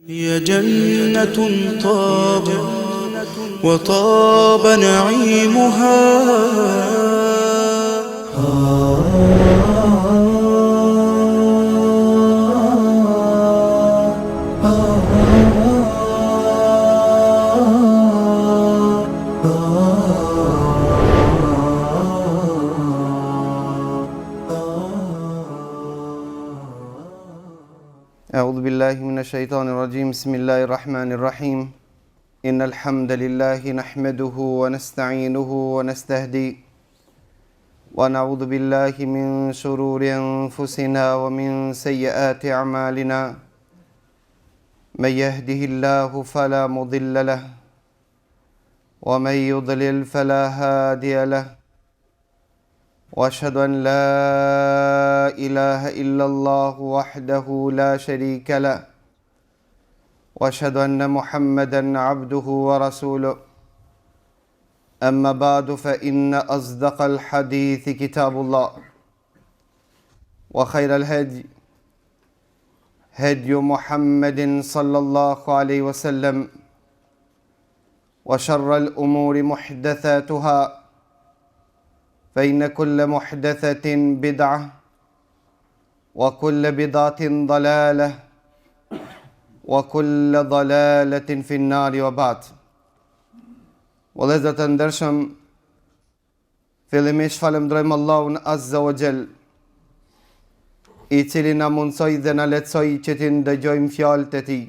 هي جنة طاب وطاب نعيمها. أعوذ بالله من الشيطان الرجيم. بسم الله الرحمن الرحيم. إن الحمد لله نحمده ونستعينه ونستهديه ونعوذ بالله من شرور أنفسنا ومن سيئات أعمالنا. من يهده الله فلا مضل له ومن يضلل فلا هادي له وأشهد أن لا إله إلا الله وحده لا شريك له وأشهد أن محمدا عبده ورسوله. أما بعد فإن أصدق الحديث كتاب الله وخير الهدي هدي محمد صلى الله عليه وسلم وشر الأمور محدثاتها فإن كل محدثة بدعة وكل بدعة ضلالة وكل ضلالة في النار وبعد. Vëllezër të ndershëm, fillimisht falenderojmë Allahun Azza wa Jall, I cili na mundsoi dhe na lehtësoi që të ndëgjojmë fjalët e Tij.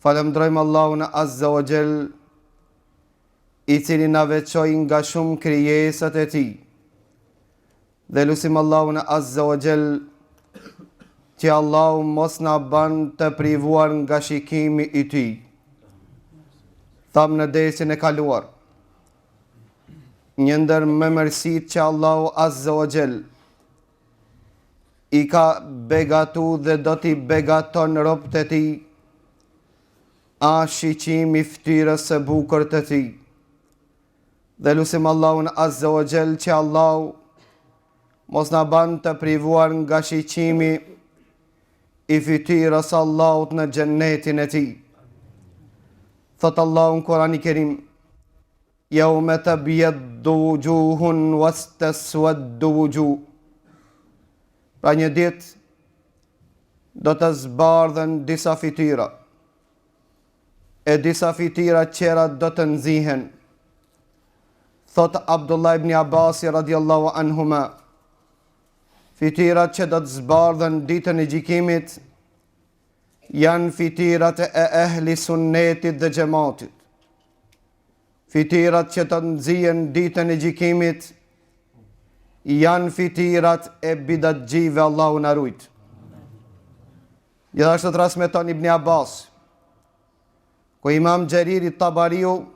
Falenderojmë Allahun Azza wa Jall, I cili na veçoi nga shumë krijesat e Tij. Dhe lutim Allahun Azza wa Jall që Allahu mos na ban të privuar nga shikimi I Tij. Thamë në desin e kaluar, një ndër mëmërsitë që Allahu Azza wa Jall I ka begatu dhe do t'i begaton robët e Tij, a shiqimi fytyrës së bukur të Tij. Dhe lutim Allahun Azza wa Jall që Allahu mos na ban të privuar nga shiqimi I fytyrës Allahut në xhennetin e Tij. Thot Allahu në Kur'anin e Kerim: "Yawma tabyaddu wujuhun wastaswaddu wujuh." Pra një ditë do të zbardhen disa fytyra, e disa fytyra tjera do të nxihen. Thot Abdullah ibn Abbas radiallahu anhuma, fytyrat që do të zbardhen ditën e gjykimit janë fytyrat e ehli sunnetit dhe xhamatit. Fytyrat që të nxihen ditën e gjykimit janë fytyrat e bidatxhive, Allahu na ruaj. Gjithashtu transmeton Ibn Abbas, ku Imam Xheriri Tabariu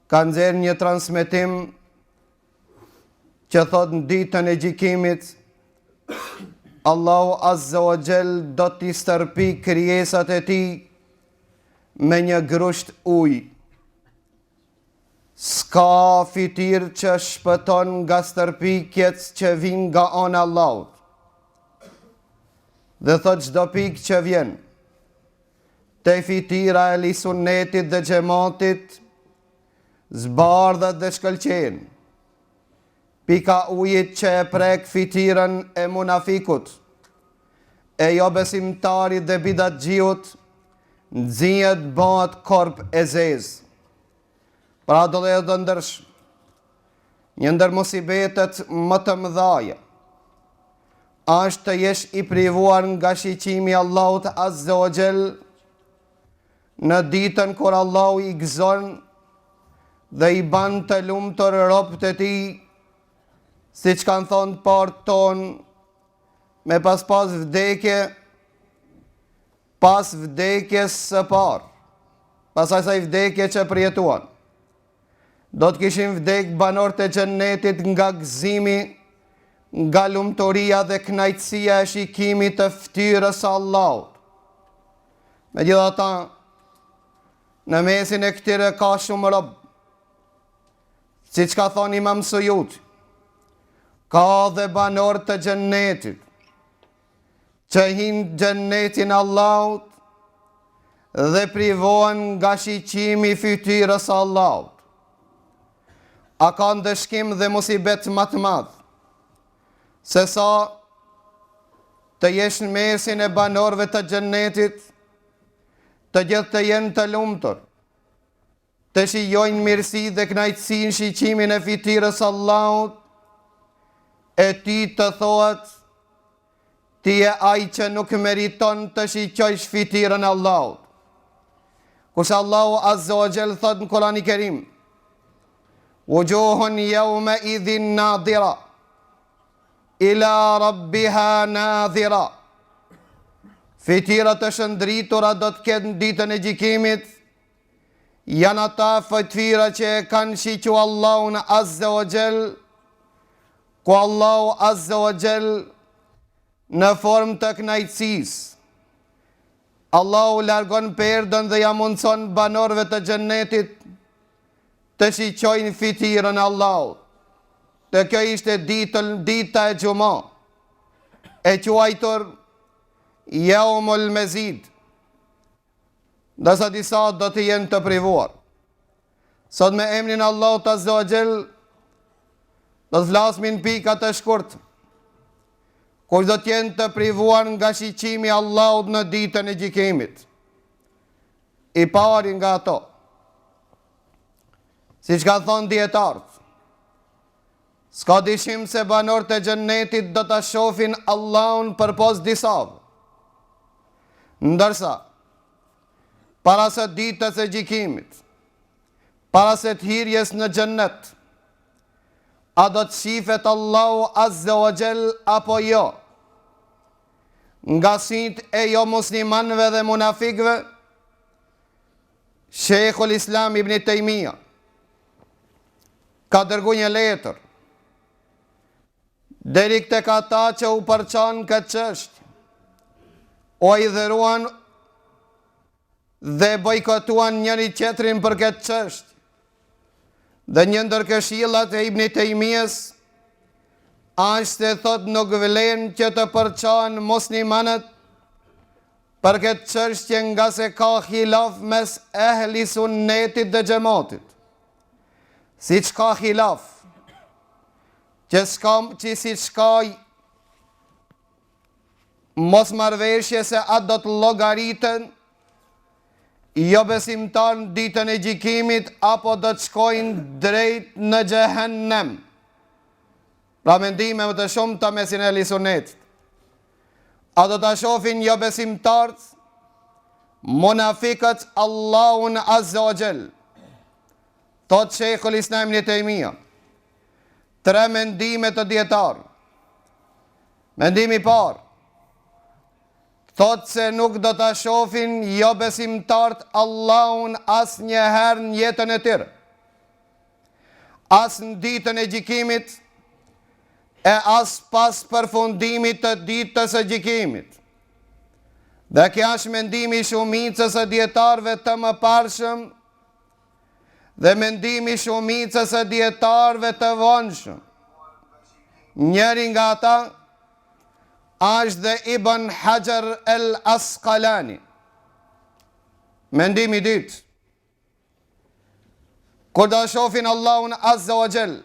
ka nxjerrë një transmetim që thot në ditën e gjykimit Allahu Azza wa Jall do t'i stërpi krijesat e Tij me një grusht ujë. S'ka fytyrë që shpëton nga stërpikjet që vijnë nga ana e Allahut. Dhe thot çdo pikë që vjen te fytyra e ehli sunnetit dhe xhamatit zbardhet dhe shkëlqen. Pika ujit që e prek fytyrën e munafikut, e jo besimtarit dhe bidatxhiut, nxihet bëhet korp e zezë. Pra do dhe do ndërsh, një ndër musibetet më të mëdhaja është të jesh I privuar nga shiqimi Allahut Azza wa Jall në ditën kur Allahu I gëzon dhe I ban të lumtur robët e Tij, si që kanë thonë partë tonë, me pas vdekje, pas vdekjes së parë, pas asaj vdekje që përjetuan, do të kishin vdek banorët e xhennetit nga gëzimi, nga lumturia dhe kënaqësia e shikimit të fytyrës së Allahut. Megjithatë, në mesin e këtyre ka shumë rob, siç ka thonë Imam Suyuti, ka dhe banor të xhennetit që hinë xhennetin Allahut dhe privohen nga shiqimi fytyrës Allahut. A ka ndëshkim dhe musibet më të madh se sa të jesh në mesin e banorëve të xhennetit, të gjithë të jenë të lumtur, të shijojnë mirësi dhe kënaqësinë shiqimin e fytyrës Allahut, e ti të thohet, ti e ai që nuk meriton të shiqojsh fytyrën e Allahut. Kush Allahu Azza wa Jall thot në Kur'anin e Kerim, wujuhun yawma idhin nadira ila rabbiha nadhira. Fytyra të shëndritura do të ketë në ditën e gjykimit, janë ata fytyra që e kanë shiqu Allahun Azza wa Jall, ku Allahu Azza wa Jall në formë të kënaqësisë. Allahu largon perdën dhe ja mundson banorëve të xhennetit të shiqojnë fytyrën e Allahut. Dhe kjo ishte dita e Xuma, e quajtur Yaumul Mazid, ndërsa disa do të jenë të privuar. Sot me emrin Allahut Azza wa Jall do të flasim në pika të shkurtë. Kush do të jenë të privuar nga shiqimi Allahut në ditën e gjykimit? I pari nga ato, siç ka thonë dietarët, s'ka dyshim se banorët e xhennetit do ta shohin Allahun përpos disave. Ndërsa, para së ditës e gjykimit, para së të hyrjes në xhennet, a do të shifet Allahu Azza wa Jall apo jo? Nga sinjt e jo muslimanëve dhe munafikëve, Sheikhul Islam Ibn Taymija ka dërguar një letër deri tek ata që u përçan këtë çështje, o i dhëruan dhe bojkotuan njëri tjetrin për këtë çështje. Dhe një ndër këshillat e Ibn Taymijës ashtë e thot nuk vlen që të përçan muslimanët për këtë çështje nga se ka khilaf mes ehli sunnetit dhe xhamatit. Siç ka khilaf, që siç ka mos marrëveshje se atë do të llogariten jo besimtar në ditën e gjykimit apo do të shkojnë drejt në xhehenem. Pra mendime më të shumta mesin e sunnetit. A do të shohin jo besimtarët, munafikët Allahun Azza wa Jall? Thot Sheikhul Islam Ibn Taymija, 3 mendime të dietarë. Mendimi i parë, thot se nuk do të shohin jo besimtarët Allahun as njëherë në jetën e tyre, as në ditën e gjykimit, e as pas përfundimit të ditës së gjykimit. Dhe kjo është mendimi i shumicës së dietarëve të mëparshëm dhe mendimi i shumicës së dietarëve të vonshëm. Njëri nga ata është dhe Ibn Hajar al-Asqalani. Mendimi i dytë, kur do shohin Allahun Azza wa Jall,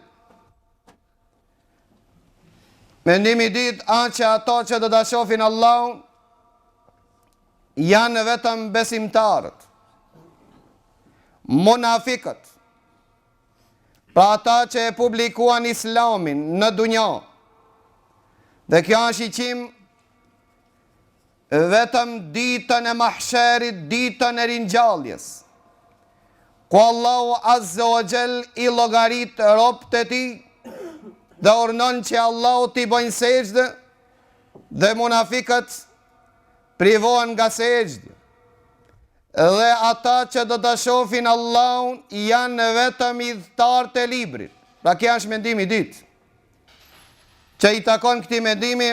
mendimi i dytë është që ato që do ta shohin Allahun janë vetëm besimtarët, munafikët, pra ata që e publikuan islamin në dunja. Dhe kjo është shiqim vetëm ditën e mahsherit, ditën e ringjalljes, ku Allahu Azza wa Jall i llogarit robët e tij dhe urdhnon që Allahu t'i bëjnë sejdë dhe munafikët privohen nga sejdë. Dhe ata që do të shohin Allahun janë vetëm idhëtarët e librit. Pra kjo është mendimi i dytë, që i takon këtij mendimi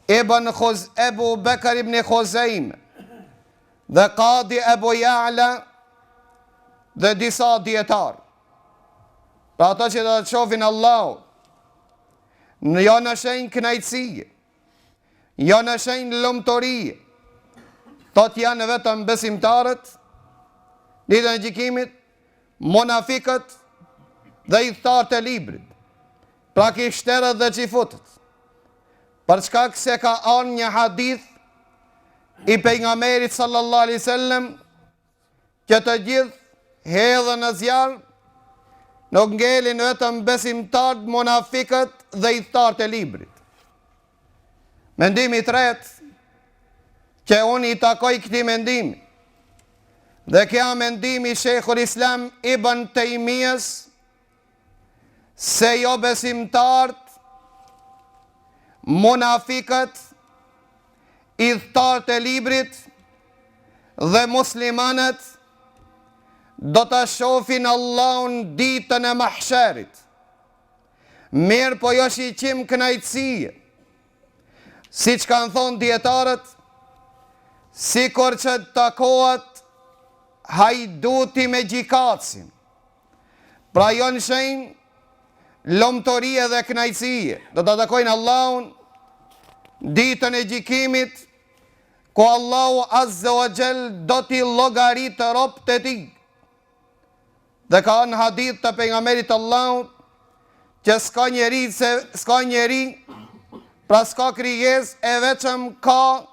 Ebu Bekr ibn Khuzaime dhe Qadi Ebu Ja'la dhe disa dietarë. Pra ata që do të shohin Allahun jo në shenjë kënaqësie, jo në shenjë lumturi, thot janë vetëm besimtarët, ditën e gjykimit, munafikët dhe i thartë e librit, pra kishterët dhe qifutët, për shkak se ka anë një hadith i pejgamberit sallallahu alaihi wasallam që të gjithë hedhën në zjarr, nuk ngelin vetëm besimtarët, munafikët dhe i thartë e librit. Mendimi i tretë që unë i takoj këtij mendimi, dhe kja mendimi Sheikhul Islam Ibn Taymiyas, se jo besimtarët, munafikët, i thartë e librit dhe muslimanët do të shofin Allahun ditën e mahsherit. Mirë po jo shiqim kënaqësie, si që kanë thonë dietarët, si kur që takohet hajduti me gjikatsin. Pra jo në shenjë lomëtorie dhe kënaqësie, do të takojnë Allahun ditën e gjykimit, ku Allahu Azza wa Jall do t'i llogaritë robët e tij. Dhe ka në hadith të pejgamberit Allahut që s'ka njeri, pra s'ka krijesë e veçëm ka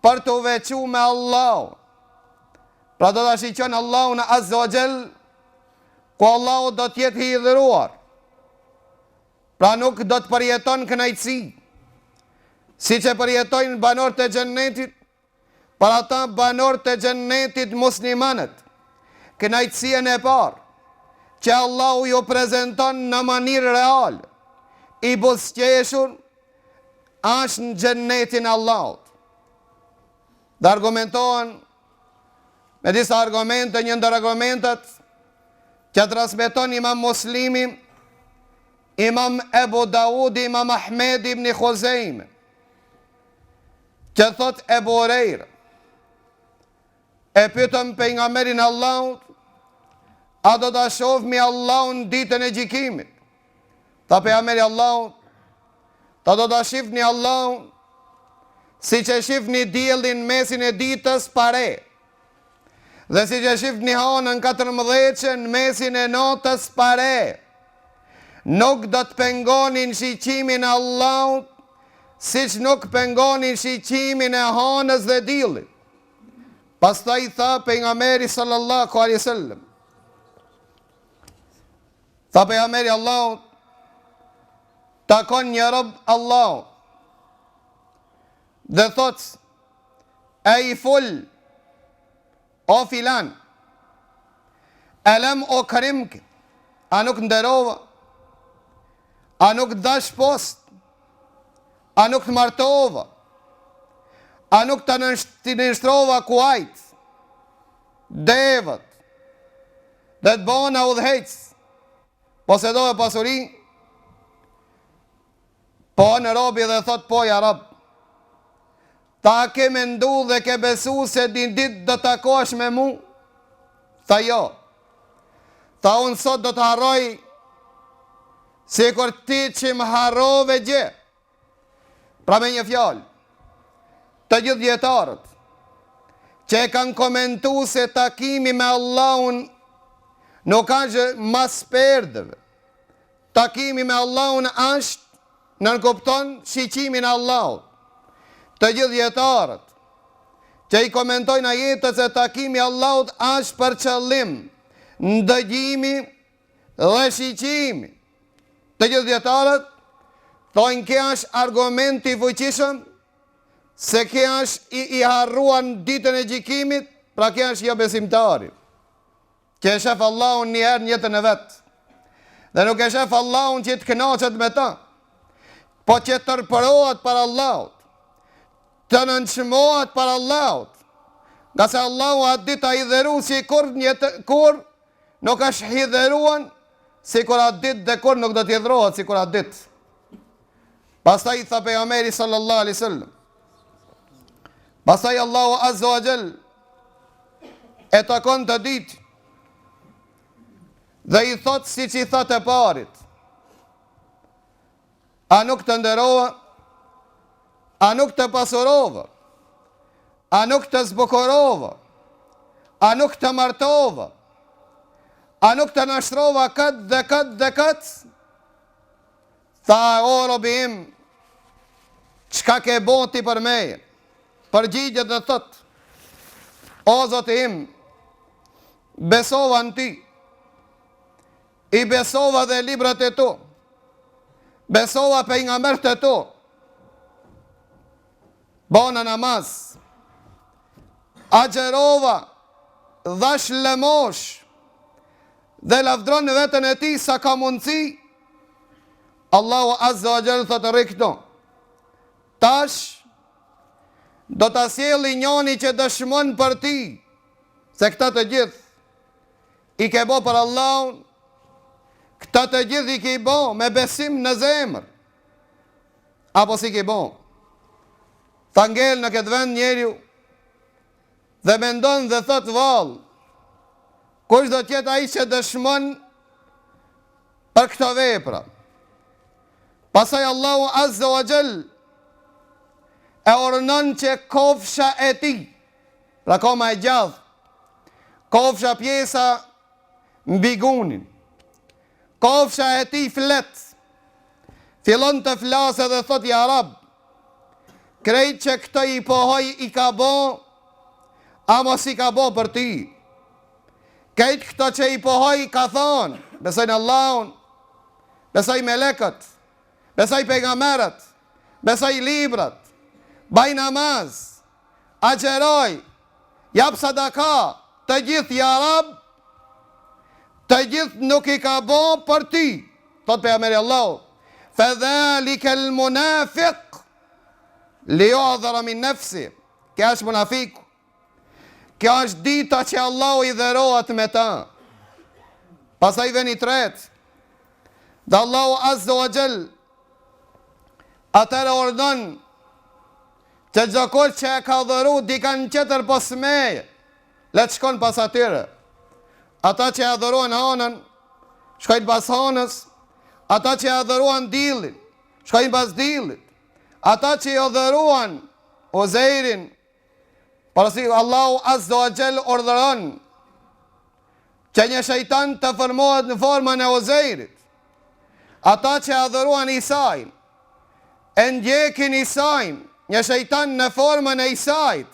për të veçu me Allah. Pra do të shiqon Allahun Azza wa Jall, ku Allahu do t'jetë hidhëruar. Pra nuk do të përjeton kënaqësi, si që përjetojnë banorët e xhennetit, për ata banorët e xhennetit muslimanët, kënaqësien e parë që Allahu ju prezanton në mënyrë real, i buzëqeshur, është në xhennetin e Allahut. Dhe argumentohen me disa argumente, një ndër argumentet që transmeton Imam Muslimi, Imam Ebu Dawudi, Imam Ahmed ibn Khuzaime, që thot Ebu Hurajra, e pyetëm pejgamberin Allahut, a do ta shohmi Allahun ditën e gjykimit? Tha pejgamberi Allahut, ta do ta shihni Allahun si që shihni diellin mesin e ditës pare, dhe si që shihni hanën 14 në mesin e natës pare. Nuk do të pengonin shiqimin e Allahut, siç nuk pengonin shiqimin e hanës dhe diellit. Pastaj tha pejgamberi sallallahu alaihi wasallam, tha pejgamberi Allahut, takon një rob Allahut dhe thot, e i ful, o filan, elem o karimke, a nuk nderova, a nuk dash post, a nuk të martova, a nuk të nështrova kuajt, devët, dhe të bona udhëhec, posedove pasuri, po në robi dhe thot, po ja rob, ta ke mendu dhe ke besu se din dit do të takosh me mu? Tha jo. Tha unë sot do të harroj, si kur ti që më harrove gjë. Pra me një fjalë, të gjithë dietarët që e kanë komentu se takimi me Allahun nuk është mas perdëve. Takimi me Allahun është nënkupton shiqimin e Allahut. Të gjithë dietarët që i komentojnë ajetët se takimi Allahut është për qëllim ndëgjimi dhe shiqimi. Të gjithë dietarët thonë kjo është argumenti fuqishëm se kjo është i harruan ditën e gjykimit, pra kjo është jo besimtari. Që e shef Allahun një herë në jetën e vet. Dhe nuk e shef Allahun që të kënaqet me ta, po që tërpërohet për Allahut, të nënçmohet për Allahut, nga se Allahu atë ditë a hidheru si kur nuk është hidheruan si kur atë ditë dhe kur nuk do të hidhrohet si kur atë ditë. Pastaj i tha pejgamberi sallallahu alaihi wasallam, pastaj Allahu azza wa jall e takon të ditë dhe i thot si që i thot e parit, a nuk të nderova, A nuk të pasurove? A nuk të zbukurove? A nuk të martove? A nuk të nashtrova këtë dhe këtë dhe këtë? Tha, o robi im, qka ke bon ti për meje? Përgjigjet dhe thot, o Zoti im, besova në ty, i besova dhe librat e tu, besova pejgambert e tu, bona namaz, agjerova, dhash lëmosh, dhe lavdron vetën e ti sa ka mundësi. Allahu Azza wa Jalla thotë rikëto, tash do të sjellë njoni që dëshmon për ti, se këta të gjithë i ke bo për Allahun, këta të gjithë i ke bo me besim në zemër, apo si ke bo? Tha ngel në këtë vend njeriu dhe mendon dhe thot val, kush do tjetë ai që dëshmon për këto vepra? Pasaj Allahu Azza wa Jall e orënon që kofsha e ti, pra koma e gjallë, kofsha pjesa mbi gunin, kofsha e ti flet, fillon të flasë dhe thot ja Rab, krejt që këtë i pohoj i ka bo, ama si ka bo për ti. Krejt këto që i pohoj ka thonë, besoj në Allahun, besoj melekët, besoj pejgamberët, besoj librat, baj namaz, agjeroj, jap sadaka, të gjithë ja Rab, të gjithë nuk i ka bo për ti. Thot pejgamberi Allahu, fadhalika al-munafiq li yu'dhara min nafsi. Kjo është munafiku. Kjo është dita që Allahu i dherohet me ta. Pastaj vjen i tretë. Dhe Allahu Azza wa Jall atëra ordon që çdo kush që e ka dhëru dikan tjetër pas meje, le të shkon pas atyre. Ata që e adhuruan hanën, shkojnë pas hanës. Ata që e adhuruan dillin, shkojnë pas dillit. Ata që e adhuruan Uzairin, përsi Allahu Azza wa Jall ordëron që një shejtan të formohet në formën e Uzairit. Ata që e adhuruan Isain, e ndjekin Isain, një shejtan në formën e Isait,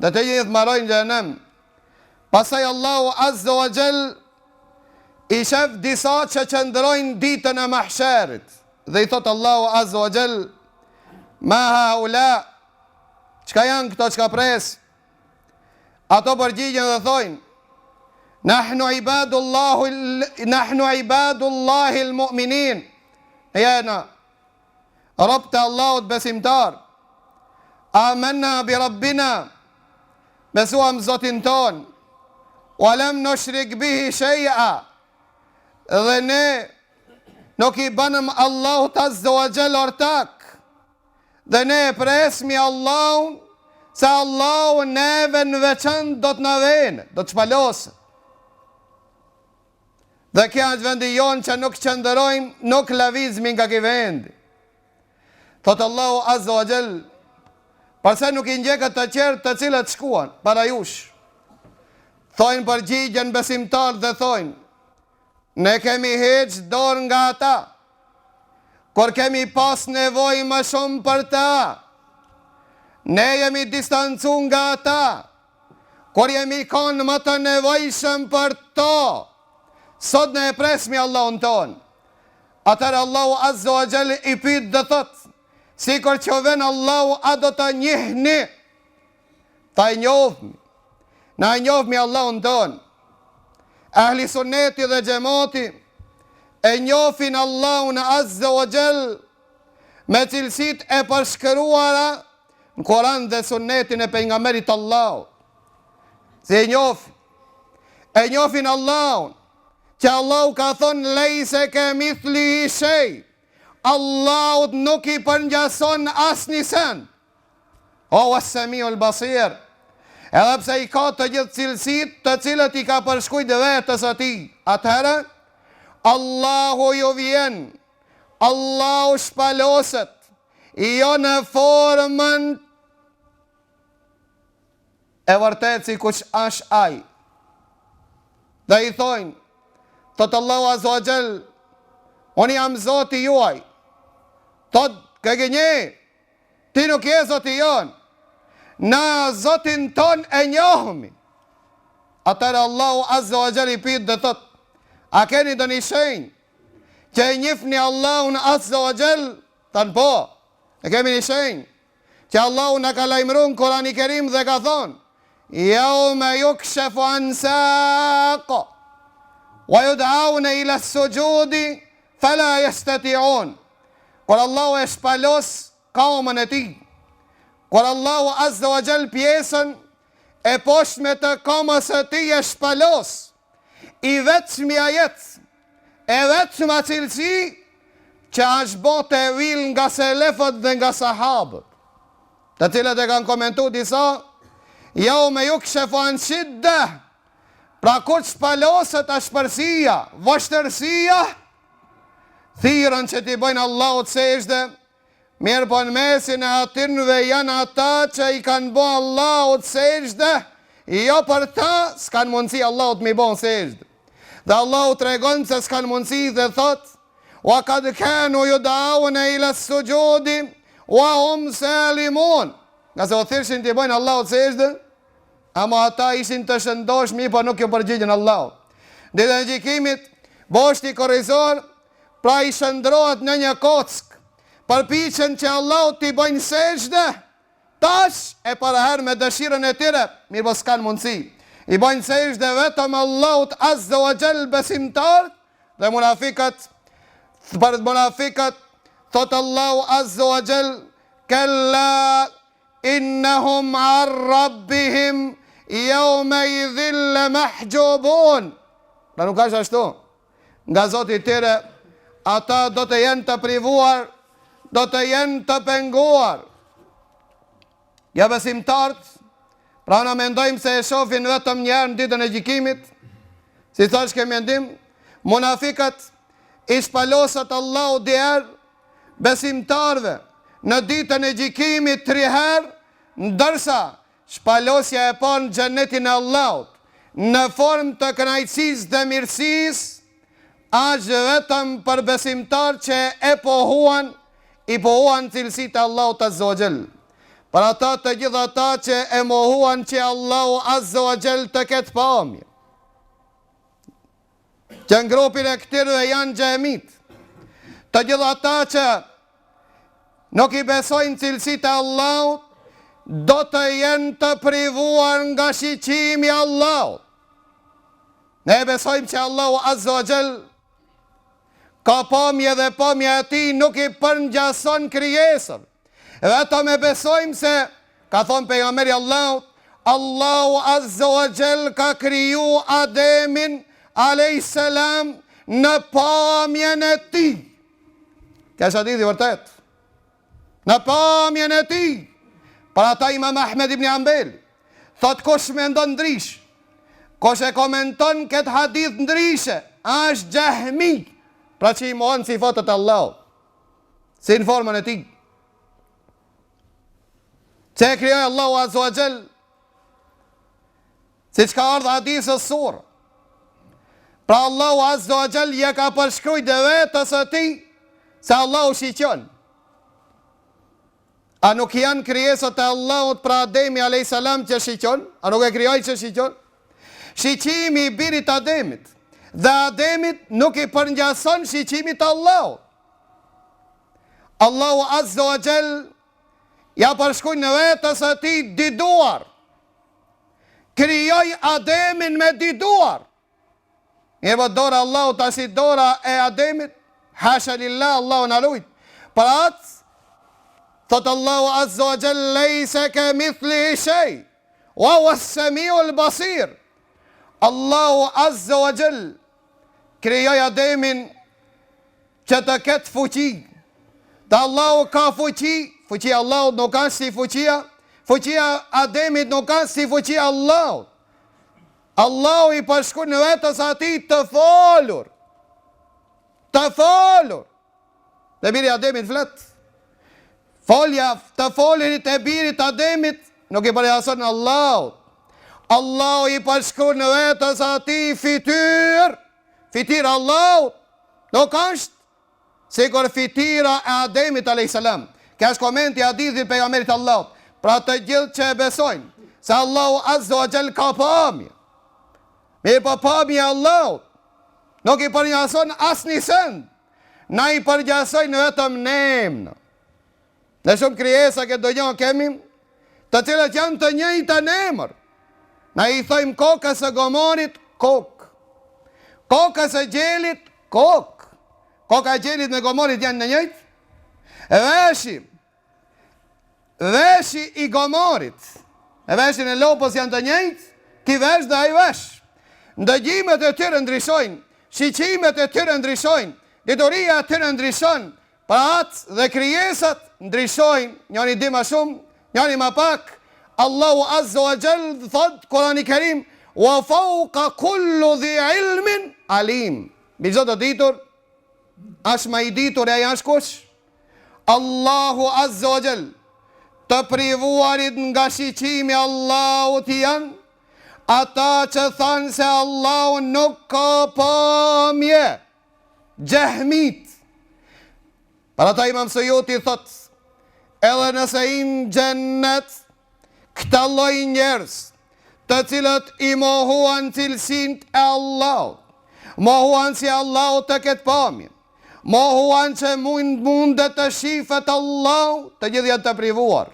dhe të gjithë marojnë xhenem. Pasaj Allahu Azza wa Jall i shef disa që qëndrojnë ditën e mahsherit, dhe i thot Allahu Azza wa Jall, ma haula, qka janë këto qka pres? Ato përgjigjen dhe thojnë, nahnu ibadullahi l-mu'minin, jena rob të Allahut besimtar, amanna bi rabbina, besuam Zotin ton, walam nushrik bihi shay'a, dhe ne nuk i banëm Allahut Azza wa Jall ortak, dhe ne presmi Allahun, se Allahu neve në veçan do të në vene, do të shpalosë. Dhe kja është vendi jonë që nuk qëndërojmë, nuk lavizmi nga ki vendi. Thotë Allahu Azza wa Jall, përse nuk i njekët të qertë të cilët shkuan, para jush. Thojnë përgjigjen besimtar dhe thojnë, ne kemi heqë dorë nga ata, kur kemi pas nevoj më shumë për ta. Ne jemi distancu nga ata, kur jemi konë më të nevojshëm për to. Sot ne e presmi Allahun ton. Atër Allahu Azza wa Jall i pyet dhe thot, si kur që ven Allahu a do të njihni, ta i njofmi, na i njofmi Allahun ton. Ahli sunneti dhe xhamati e njofin Allahun Azza wa Jall me cilësit e përshkruara në Koran dhe sunnetin e pejgamberit Allahu. Se e njofin Allahun, që Allahu ka thonë lejse ke mithlihi shay, Allahut nuk i përngjason asnjë sen. O as-samiul basir, edhe pse i ka të gjithë cilësit të cilët i ka përshkujt vetës atij. Atëherë, Allahu ju vjen, Allahu shpaloset, jo në formën e vërtet si kush është ai. Dhe i thojnë, thot Allahu Azza wa Jall, unë jam Zoti juaj. Thot, këgënje, ti nuk je Zoti jon, na Zotin ton e njohëmi. Atëherë Allahu Azza wa Jall i pyet dhe thot, a keni do një shenjë që e njihni Allahun Azza wa Jall? Tanë po, e kemi një shenjë që Allahu na ka lajmëruar në Kur'anin e Kerim dhe ka thonë, yawma yukshafu an saq wa yud'auna ila as-sujudi fala yastati'un. Kur Allahu e shpalos kaumën e tij, kur Allahu Azza wa Jall pjesën e poshtme të kamës e tij e shpalos, i vetëmi ajet, e vetëma cilësi që është bote e vil nga selefët dhe nga sahabët, të cilët e kanë komentu disa, jo me ju këshefu anë shidde, pra kur shpalosët ashpërsia, vështërsia, thirën që ti bëjnë Allahut sejdë, mirë po në mesin e atinëve janë ata që i kanë bo Allahut sejdë, jo për ta s'kanë mundësi Allahut mi bo sejdë. Dhe Allahut tregon se s'kanë mundësi dhe thot, wa kad kanu yud'auna ila as-sujudi wa hum salimun. Nga se o thirshin t'i bëjnë Allahut sejdë, ama ata ishin të shëndoshmi, po nuk jo përgjigjën Allahut. Dhe në gjikimit, boshti korrizor, pra i shëndrohet në një kock, përpiqen që Allahut t'i bëjnë sejdë, tash e paraher me dëshirën e tyre, mirë po s'kan mundësi. I bëjnë sejdë vetëm Allahut Azza wa Jall besimtar, dhe munafikat, për munafikat, thot Allahu Azza wa Jall, kella innahum ar rabbihim yawma idhin lamahjubun. Pra nuk është ashtu. Nga Zoti i tyre, ata do të jenë të privuar, do të jenë të penguar. Ja besimtarët, pra në mendojmë se e shofin vetëm njerë në ditën e gjikimit, si thash ke mendim, munafikat i shpalosat Allahu djerë besimtarve në ditën e gjikimit 3 herë, ndërsa shpalosja e parë në xhenetin e Allahut, në formë të kënaqësisë dhe mirësisë, është vetëm për besimtar që e pohuan, i pohuan cilësitë e Allahut Azza wa Jall. Për ata të gjithë ata që e mohuan që Allahu Azza wa Jall të ketë pamje, që në grupin e këtyre janë xhamit, të gjithë ata që nuk i besojnë cilësitë e Allahut, do të jenë të privuar nga shiqimi i Allahut. Ne besojmë që Allahu Azza wa Jall ka pamje dhe pamja e tij nuk i përngjason krijesën. Vetëm e besojmë se, ka thonë pejgamberi Allahut, Allahu Azza wa Jall ka kriju Ademin a.s. në pamjen e tij. Kjo është hadithi vërtet. Në pamjen e tij. Për ata Imam Ahmed ibn Hanbel, thot kush mendon ndrish, kush e komenton këtë hadith ndryshe, është Jahmi, pra që i mohon sifatet e Allahut, si në formën e tij. Që e krijoi Allahu Azza wa Jall, siç ka ardhur hadithë surë. Pra Allahu Azza wa Jall ja ka përshkruajt dhe vetës e tij se Allahu shiqon. A nuk janë krijesat e Allahut pra Ademi a.s. që shiqon? A nuk e krijoi që shiqon? Shiqimi i birit Ademit dhe Ademit nuk i përngjason shiqimit të Allahut. Allahu Azza wa Jall ja përshkruaj në vetës e tij diduar. Krijoi Ademin me diduar. Mirë, dora Allahut asi dora e Ademit, hasha lillah, Allahu na lut. Për atë, thot Allahu Azza wa Jall, lejse ke mithlihi shay, wa huwa as-sami'ul basir. Allahu Azza wa Jall krijoi Ademin që të ketë fuqi. Dhe Allahu ka fuqi, fuqia Allahut nuk ka si fuqia Ademit nuk ka si fuqia Allahut. Allahu i përshkruaj në vetës atij të folur. Të folur. Dhe biri Ademit flet. Folja të folinit e birit Ademit nuk i përjason Allahut. Allahu i përshkruan në vetës ati fityr Allahut. Nuk është sikur fityra e Ademit a.s. Kjo është komenti i hadithit pejgamberit Allahut. Pra të gjithë që e besojnë se Allahu azza wa jall ka pamje. Mirë po pamje Allahut nuk i përjason asnjë send. Na i përgjasojnë vetëm nemnë. Në shumë krijesa këtë donjë kemi, të cilat janë të njëjta në emër. Na i thojmë kokës së gomorit, kokë. Kokës së gjelit, kokë. Koka e gjelit me gomorit janë në njëjtë. Veshi i gomorit, e veshin e lopës janë të njëjtë, ki vesh dhe ai vesh. Ndëgjimet e tyre ndryshojnë, shiqimet e tyre ndryshojnë, dituria e tyre ndryshon, pra atë dhe krijesat ndryshojnë, njëri di ma shumë, njëri ma pak. Allahu azza wa jall thot Kurani Kerim, wa fawqa kullu dhi ilmin alim. Mbi çdo të ditur, është më i ditur e ai është kush? Allahu azza wa jall. Të privuarit nga shiqimi Allahut janë ata që thanë se Allahu nuk ka pamje. Jahmit. Për ata Imam Suyuti thot, edhe nëse i në gjennet këta lloj njerëz, të cilët i mohuan cilësinë e Allahut, mohuan si Allahu të ketë pamje, mohuan që mundet të shifet Allahu, të gjithë janë të privuar.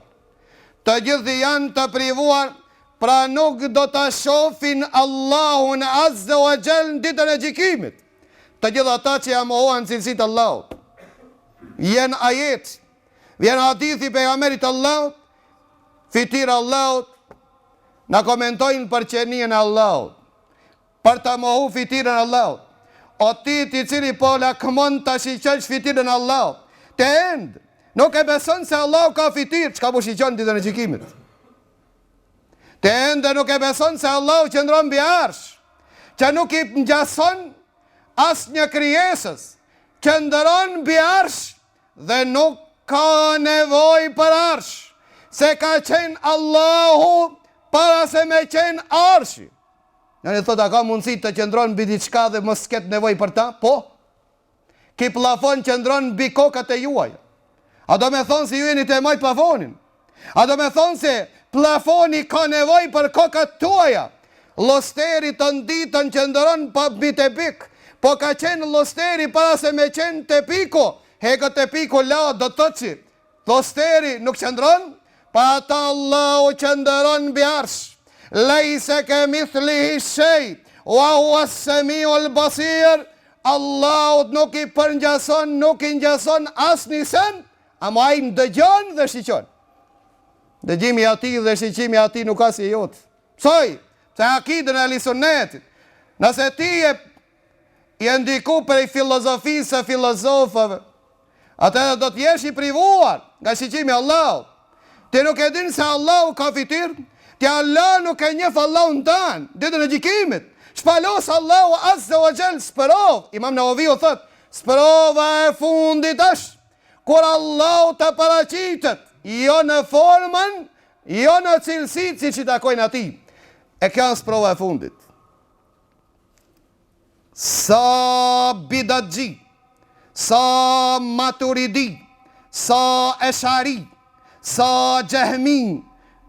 Të gjithë janë të privuar, pra nuk do të shofin Allahun azza wa jall në ditën e gjykimit. Të gjithë ata që ja mohuan cilësitë Allahut. Vjen ajet, vjen hadithi pejgamberit Allahut, fityra Allahut, na komentojnë për qenien e Allahut, për të mohu fityrën e Allahut. O ti i cili po lakmon të shiqesh fityrën e Allahut, të endë, nuk e beson se Allahu ka fityrë, çka po shiqon ditën e gjykimit. Të endë nuk e beson se Allahu qëndron mbi arsh, që nuk i ngjason asnjë krijesës, qëndron mbi arsh dhe nuk ka nevojë për arsh, se ka qenë Allahu para se me qenë arshi. Në thot, a ka mundësi të qëndron mbi diçka dhe mos ketë nevojë për ta? Po. Ki plafon qëndron mbi kokat e juaja. A do me thonë si ju jeni të majt plafonin? A do me thonë se plafoni ka nevojë për kokat tuaja? Losteri të nditën qëndron pa mbi te pik, po ka qenë losteri para se me qenë te piko. Hekët te piko la do të thotë që losteri nuk qëndron, pa ata Allahu qëndron mbi arsh. Lejse ke mithlihi shej, wa hua as-samiul basir. Allahut nuk i përngjason, nuk i ngjason asnjë sen, ama ai ndëgjon dhe shiqon. Dëgjimi i atij dhe shiqimi i atij nuk ka si jot. Psoj, se akidën e Ahlusunnetit. Nëse ti je ndiku prej filozofisë e filozofëve, atëherë do të jesh i privuar nga shiqimi i Allahut. Ti nuk e din se Allahu ka fityrë, ti Allah nuk e njeh Allahun tan, ditën e gjykimit. Shpalos Allahu azza wa jall sprov. Imam Nawawi u thot, sprova e fundit është kur Allahu të paraqitet, jo në formën, jo në cilësitë siç i takojnë atij. E kjo është sprova e fundit. Sa bidatxhi, sa maturidi, sa eshari, sa Jahmi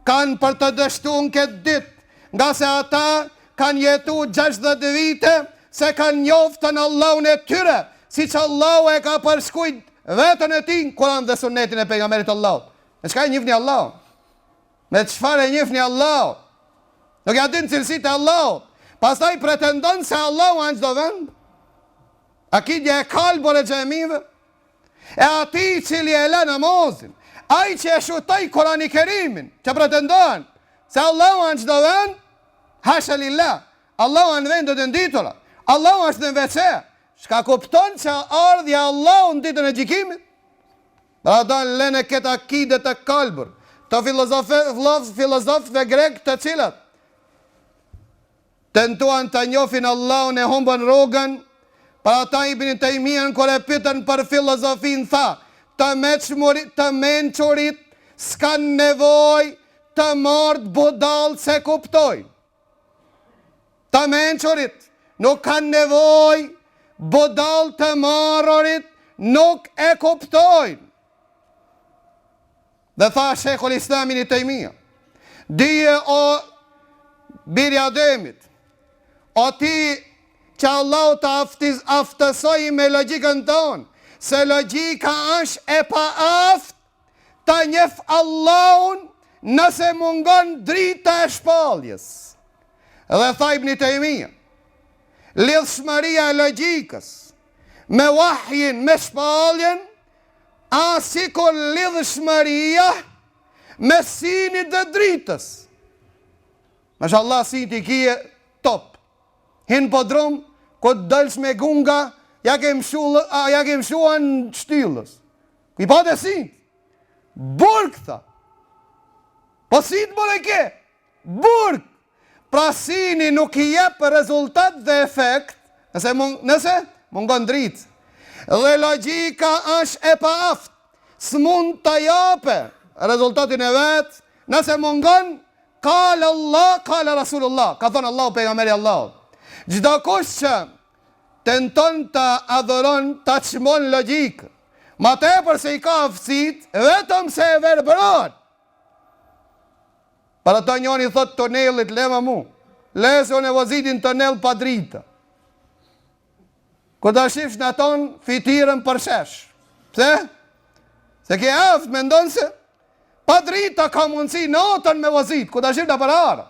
kanë për të dështuar këtë ditë, nga se ata kanë jetu 60 vite, se kanë njoftën Allahun e tyre, si që Allahu e ka përshkujt vetën e ti në Kur'an dhe Sunnetin e pejgamberit Allahut. Me çka e njihni Allahun? Me çfarë e njihni Allahun? Nuk ja din cilësitë e Allahut. Pastaj pretendon se Allahu në çdo vend. Akidja e kalbër e xhamive, e ati cili e lë namazin, ai që e shutoi Kur'ani Kerimin, që pretendon se Allahu në çdo vend, hasha lillah, Allahu në vendet e nditura, Allahu është në WC, shka kupton që ardhja Allahu në ditën e gjykimit. Pra do në lene këtë akide të kalbër, të filozofëve grek të cilat tentuan të njofin Allahun e humbën rrugën. Pra ata Ibn Taymija kër e pyetën për filozofin tha, të mençurit s'kan nevoj të marrë budal se kuptojnë. Të mençurit nuk kanë nevoj budal të marrorit nuk e kuptojnë. Dhe tha Shekhull Islamin i Tejmia, dije o birja Ademit, o ti që Allah të aftësoj me logjikën tonë, se logjika është e pa aft të njef Allahun nëse mungon drita e shpalljes. Dhe tha Ibn Tejmia, lidhshmëria e logjikës me wahjin, me shpalljen, asikur lidhshmëria me sinit dhe dritës. Mashallah, sinit i kije top. Hinë po drum, ku të dëlsh me gunga, ja ke mshuan shtyllës. I pa të sinit. Burg, tha. Po sinit më në ke. Burg. Pra sini nuk i jep rezultat dhe efekt, nëse mungon dritë. Dhe logjika është e pa aft, s'mund të jape rezultatin e vetë, nëse mungon, kale Allah, kale Rasulullah, ka thonë Allah, pejgamberi Allah. Gjdo kush që tenton të adhuron të çmon logjikë, ma tepër se i ka aftësit, vetëm se e verbron. Para ta njoni thot tonelit, lema mu, lese o nevozitin tonel pa drita. Ku ta shifsh në ton, fitirën për shesh. Pse? Se ke aftë me ndonë se pa drita ka mundësi notën me vozit, ku ta shifsh në për ara.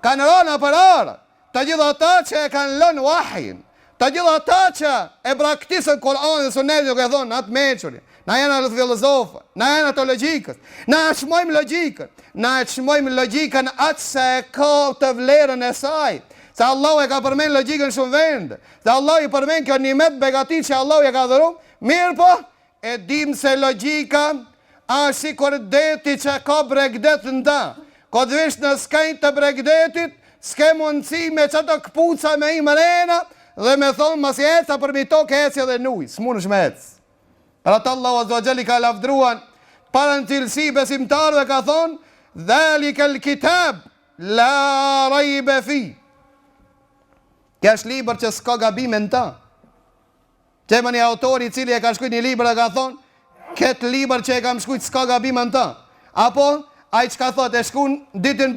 Kanë rënë për ara, të gjitha ta që e kanë lënë wahjin, të gjitha ta që e braktisën Kur'an dhe Sunet dhe ke thonë, atë meqëri, na janë atë filozofë, na janë ato logjikës, na e shmojmë logjikën, na e shmojmë logjikën atë se e ka të vlerën e saj, se Allah e ka përmen logjikën shumë vende, se Allah i përmen kjo nimet begatit që Allah e ka dhëru, mirë po, e dim se logjika është si kur deti që ka bregdet në ta, ko të vish në skajnë të bregdetit, s'ke mundësi me që të këpuca me i mërena, dhe me thonë mas jeca për mi toke eci edhe nuj, s'mun është me ecë. Ratë Allah Azza wa Jalla ka lafdruan, para në cilësi besimtarve ka thonë, dhalika l'kitab, la rajbe fi. Kja është liber që s'ka gabime në ta. Qema një autori cili e ka shkujt një liber e ka thonë, këtë liber që e kam shkujt s'ka gabime në ta. Apo, a i që ka thot, e shkun ditin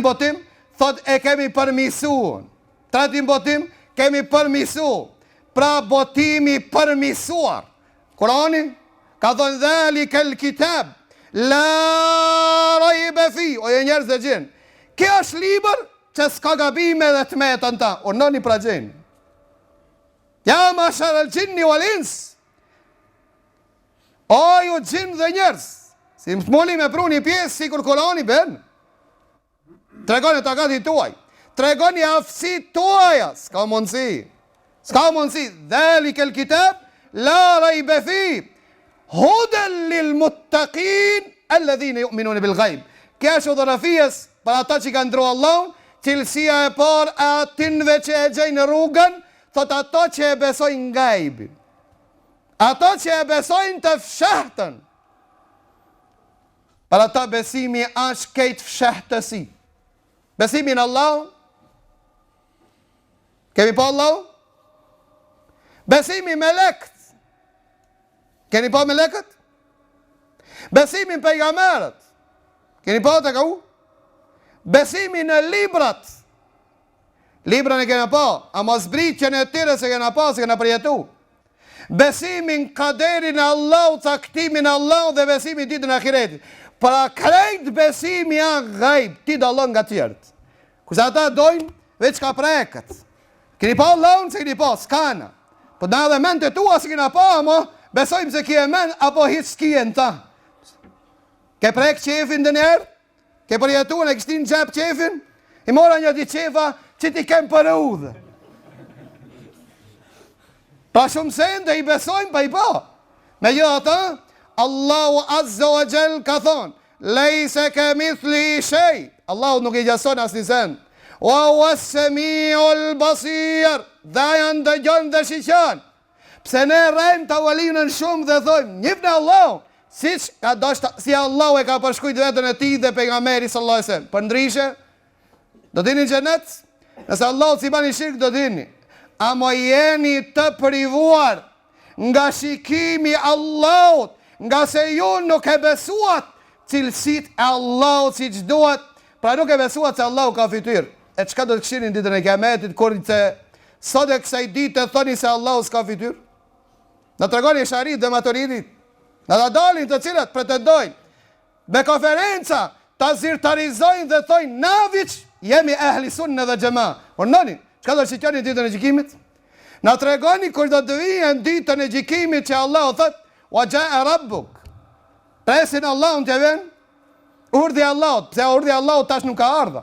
botim, thot e kemi përmisuun. Tratin botim, kemi përmisuun. Pra botimi përmisuar. Kurani ka thonë dhalika l'kitab, la rajbe fi. O e njerëz dhe gjenë. Kjo është liber që s'ka gabime dhe të metën ta. O nëni pra gjenë. Ja ma sharë l'gjinni o l'ins. O ju gjinë dhe njerëz. Si më të moli me pru një pjesë si kur Kurani ben. Tregoni të gati tuaj. Tregoni aftësi tuaja. S'ka mundësi. S'ka mundësi. Dhalika l'kitab, la rajbe fi, huden lil muttaqin, alladhina yu'minuna bil ghaib. Kja është udhërafijes për ata që kanë ndru Allah, cilësia e par atinve që e gjejnë rrugën, thot ato që e besojnë gajbin. Ato që e besojnë të fshahtën. Për ata besimi është kejt fshahtësi. Besimi në Allah, kemi pa Allah? Besimi me lekt. Keni pa me lekët? Besimi në pejgamberët. Keni pa të ka u? Besimi në librat. Libra në kena pa, a mos brit që në tire se kena pa, se kena përjetu. Besimi në kaderin e Allah, caktimin e Allah dhe besimi ditën e akiretit. Pra krejt besimi a gajb, ti dallon nga tjertë. Kusë ata dojnë, veç ka preket. Keni pa Allah, se keni pa, s'kana. Po na dhe men të tua se kena pa, mo, besojmë se kje men, apo hitë s'kje në ta. Ke prek qefin dë njerë? Ke përjetu në kështin gjep qefin? I mora një di qefa që ti kem për udhë. Pa shumë sen dhe i besojmë pa i pa. Me gjitha ta, Allahu Azza wa Jall ka thonë, lejse ke mithli i shej. Allahu nuk i gjason as një sen. Wa huwa as-sami'ul basir. Dhe janë dëgjon dhe shiqan. Pse ne rrejmë të avalinën shumë dhe thojmë, njëfë në Allah, si Allah e ka përshkujt vetën e ti dhe pejgamberi sallallahu alaihi wasallam. Për ndryshe, do dini xhenet, nëse Allah si bani shirk do dini, ama jeni të privuar nga shikimi Allahut, nga se ju nuk e besuat cilësit e Allahut si që duhet, pra nuk e besuat se Allahu ka fytyrë. E çka do të këshirin ditën e Kiametit, kur se sot e kësaj ditë thoni se Allahu s'ka fytyrë? Në tregoni Sharit dhe Maturidit, në të dalin të cilat pretendojnë me konferenca të zyrtarizojnë dhe thojnë naviq jemi ehli sunne dhe xhema. Por noni, çka do të shikoni ditën e gjykimit? Na tregoni kur do të vijnë ditën e gjykimit që Allahu thot wa jaa rabbuk. Presin Allahun të vjen urdhi Allahut, pse urdhi Allahut tash nuk ka ardha.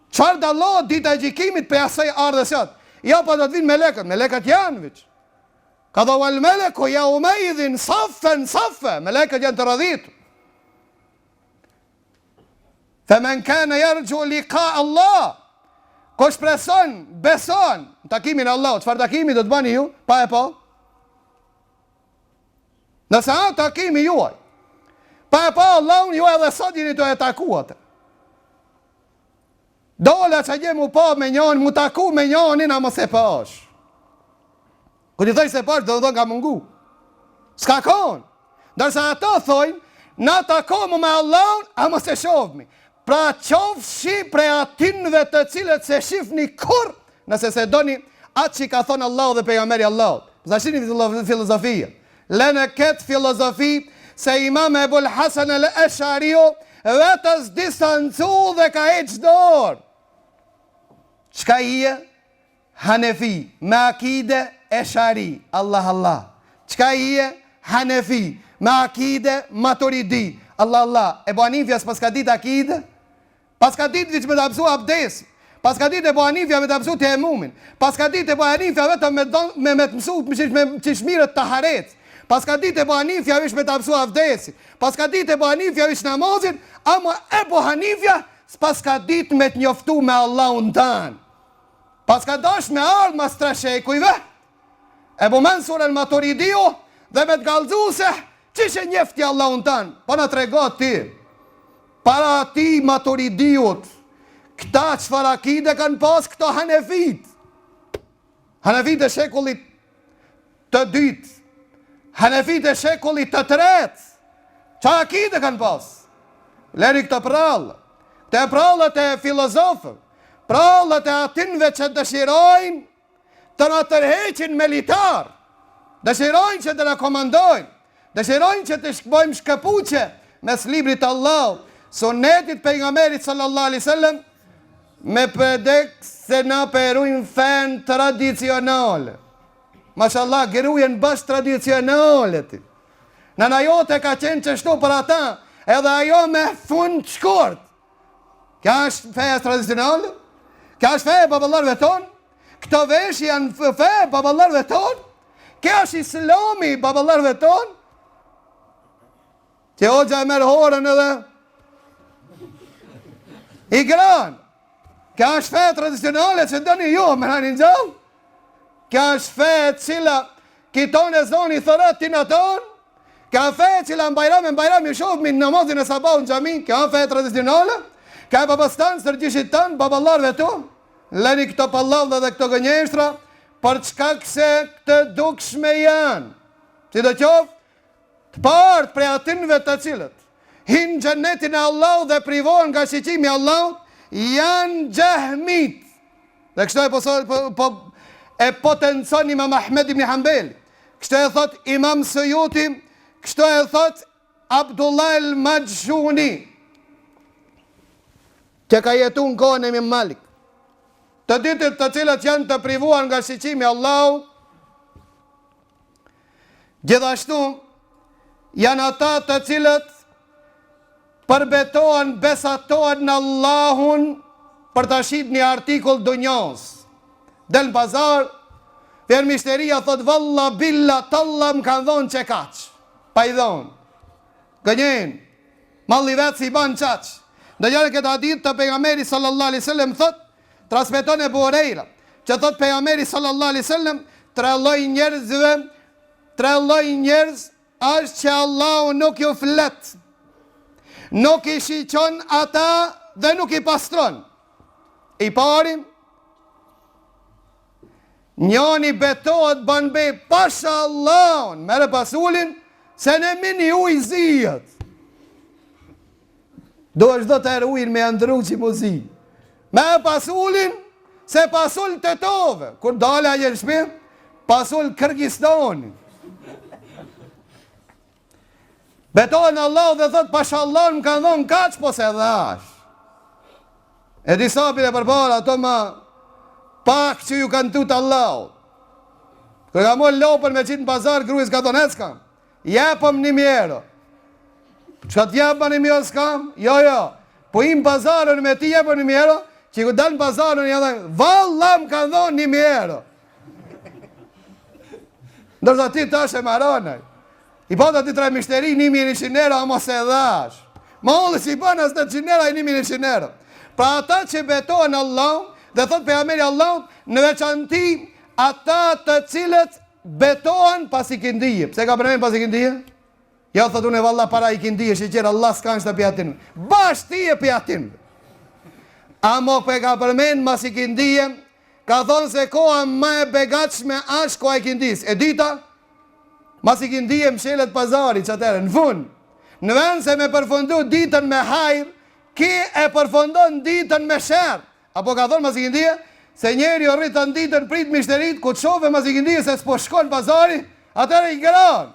Çfarë dallohet dita e gjykimit për asaj ardhës jot? Jo, po do të vinë melekët, melekët janë veç. Ka dhe wal meleku yawmaidhin saffen saffa, melekët janë të radhitur. Faman kana yarju liqa Allah, kush preson, beson në takimin e Allahut, çfarë takimi do të bani ju? Pa e pa. Nëse a takimi juaj, pa e pa Allahun, ju edhe sot jeni të e takuat. Dole që gje mu pa me njën, mu taku me njënin, a mos e pash. Kër i thëj se pash, do nga mungu. S'ka konë. Dërsa ato thojnë, na takomu me Allahun, a mos e shofmi. Pra qofshi pre atinve të cilët se shifni kur, nëse se doni atë që ka thonë Allah dhe pejgamberi Allah. Zashini filozofia. Lene ketë filozofi se Imam Ebul Hasan el Eshariu vetës distancu dhe ka e qdor. Qka ije? Hanefi, me akide Eshari, Allah Allah. Qka ije? Hanefi, me akide Maturidi, Allah Allah. Ebu Hanifja s'pas ka dit akide? Pas ka dit vich me të absu abdesi. Pas ka dit Ebu Hanifja me të absu të emumin. Pas ka dit Ebu Hanifja vetëm me të mësu me qishmirët të haret. Pas ka dit Ebu Hanifja vish me të absu abdesi. Pas ka dit Ebu Hanifja vish namazin. Ama Ebu Hanifja pas ka dit me të njoftu me Allahun tanë. Pas ka dash me ardhë mas tre shekujve, Ebu Mansur el Maturidiu dhe me të galzu se qishe njefti Allahun tanë. Pa në tregot ti, para ti Maturidiut, këta qëfar akide kanë pas këto Hanefit. Hanefit e shekullit të dytë, Hanefit e shekullit të tretë, qa akide kanë pas? Leri këtë prallë, të prallët e filozofë, prallët e atinve që dëshirojnë të në tërheqin militar, dëshirojnë që të në komandojnë, dëshirojnë që të shkëbojmë shkëpuqe mes librit Allah, sunetit pejgamberit sallallahu alaihi wasallam, me përdek se na perujnë fen tradicionale. Mashallah, gërujen bash tradicionale ti. Nëna jote ka qenë qështu për ata, edhe ajo me fund shkurt. Kja është feja tradicionale? Kja është feja baballarve tonë? Këto vesh janë feja baballarve tonë? Kja është islami baballarve tonë? Që hoxha e merë horën edhe i granë. Kja është feja tradicionale që ndoni ju, me hanin gjallë? Kja është feja cila kiton e zoni thërat tina tonë? Kja është feja cila në bajram i shofëmi në namazin e sabahun gjami? Kja është feja tradicionale? Ka e babastan, sërgjishit tanë, baballarve tu, leni këto pallavë dhe këto gënjeshtra, për çka këse këtë dukshme janë. Si do qofë, të partë pre atinve të cilët, hinë gjennetin e Allah dhe privohen nga shiqimi Allah, janë gjahmit. Dhe kështu e potencon Imam Ahmed ibn Hanbeli, kështu e thot Imam Suyuti, kështu e thot Abdullah el-Majshuni, që ka jetu në kohën e Imam Malik. Të ditët të cilët janë të privuar nga shiqimi Allahu, gjithashtu janë ata të cilët përbetohen, besatohen në Allahun për të shit një artikull dunjos. Del në pazar, për mishteria thot valla billa talla më kanë dhonë që kaq. Pa i dhonë. Gënjen, malli vetë si ban qaq. Në gjërë këtë hadith të pejgamberi sallallahu alaihi wasallam thot, transmeton e Buhurejra, që thot pejgamberi sallallahu alaihi wasallam, tre lloj njerëz është që Allahu nuk ju flet, nuk i shiqon ata dhe nuk i pastron. I parim, njoni betohet banbe pasha Allahun, mere pasullin, se në mini u i zijet. Do është do të erë ujnë me andru që mu zi. Me pasullin, se pasull të tove. Kur dale a jërë shpi, pasull Kërgistani. Betohen Allah dhe thot, pasha Allah më kanë dhonë kaq, po se dhash. E disa pire përbara, ato ma pak që ju kanë tutë Allah. Kër ka mollë lopën me qitë në pazar, grujës ka thonë, s'kam, jepëm 1 euro. Që të jepëm 1 euro s'kam? Jo. Po im pazarën me ti jepëm 1 euro, që ku dalë në pazarën i edhe, valla më kanë dhonë 1 euro. Ndërsa ti tash e maronaj. I pata ti 3 mishteri, 1.100 euro, a mos e dhash. Ma ollë si banë as 900 euro, 1.100 euro. Pra ata që betohen Allah, dhe thot pejgamberi Allah, në veçanti ata të cilët betohen pas i kindije. Pse ka përmen pas i kindije? Ja thot unë e valla para i kindije, shqeqer Allah s'kan shtë pjatin. Bash ti e pjatin. Amo pe ka përmen mas i kindije, ka thonë se koha më e begatshme është koha i kindis. E dita, mas i kindije mshelet pazari që atërë, në fund. Në vend se me përfundu ditën me hajr, ki e përfundon ditën me shërë. Apo ka thonë mas i kindije, se njeri o rritën ditën prit mishterit, ku të shove mas i kindije se s'po shkon pazari, atërë i gëron.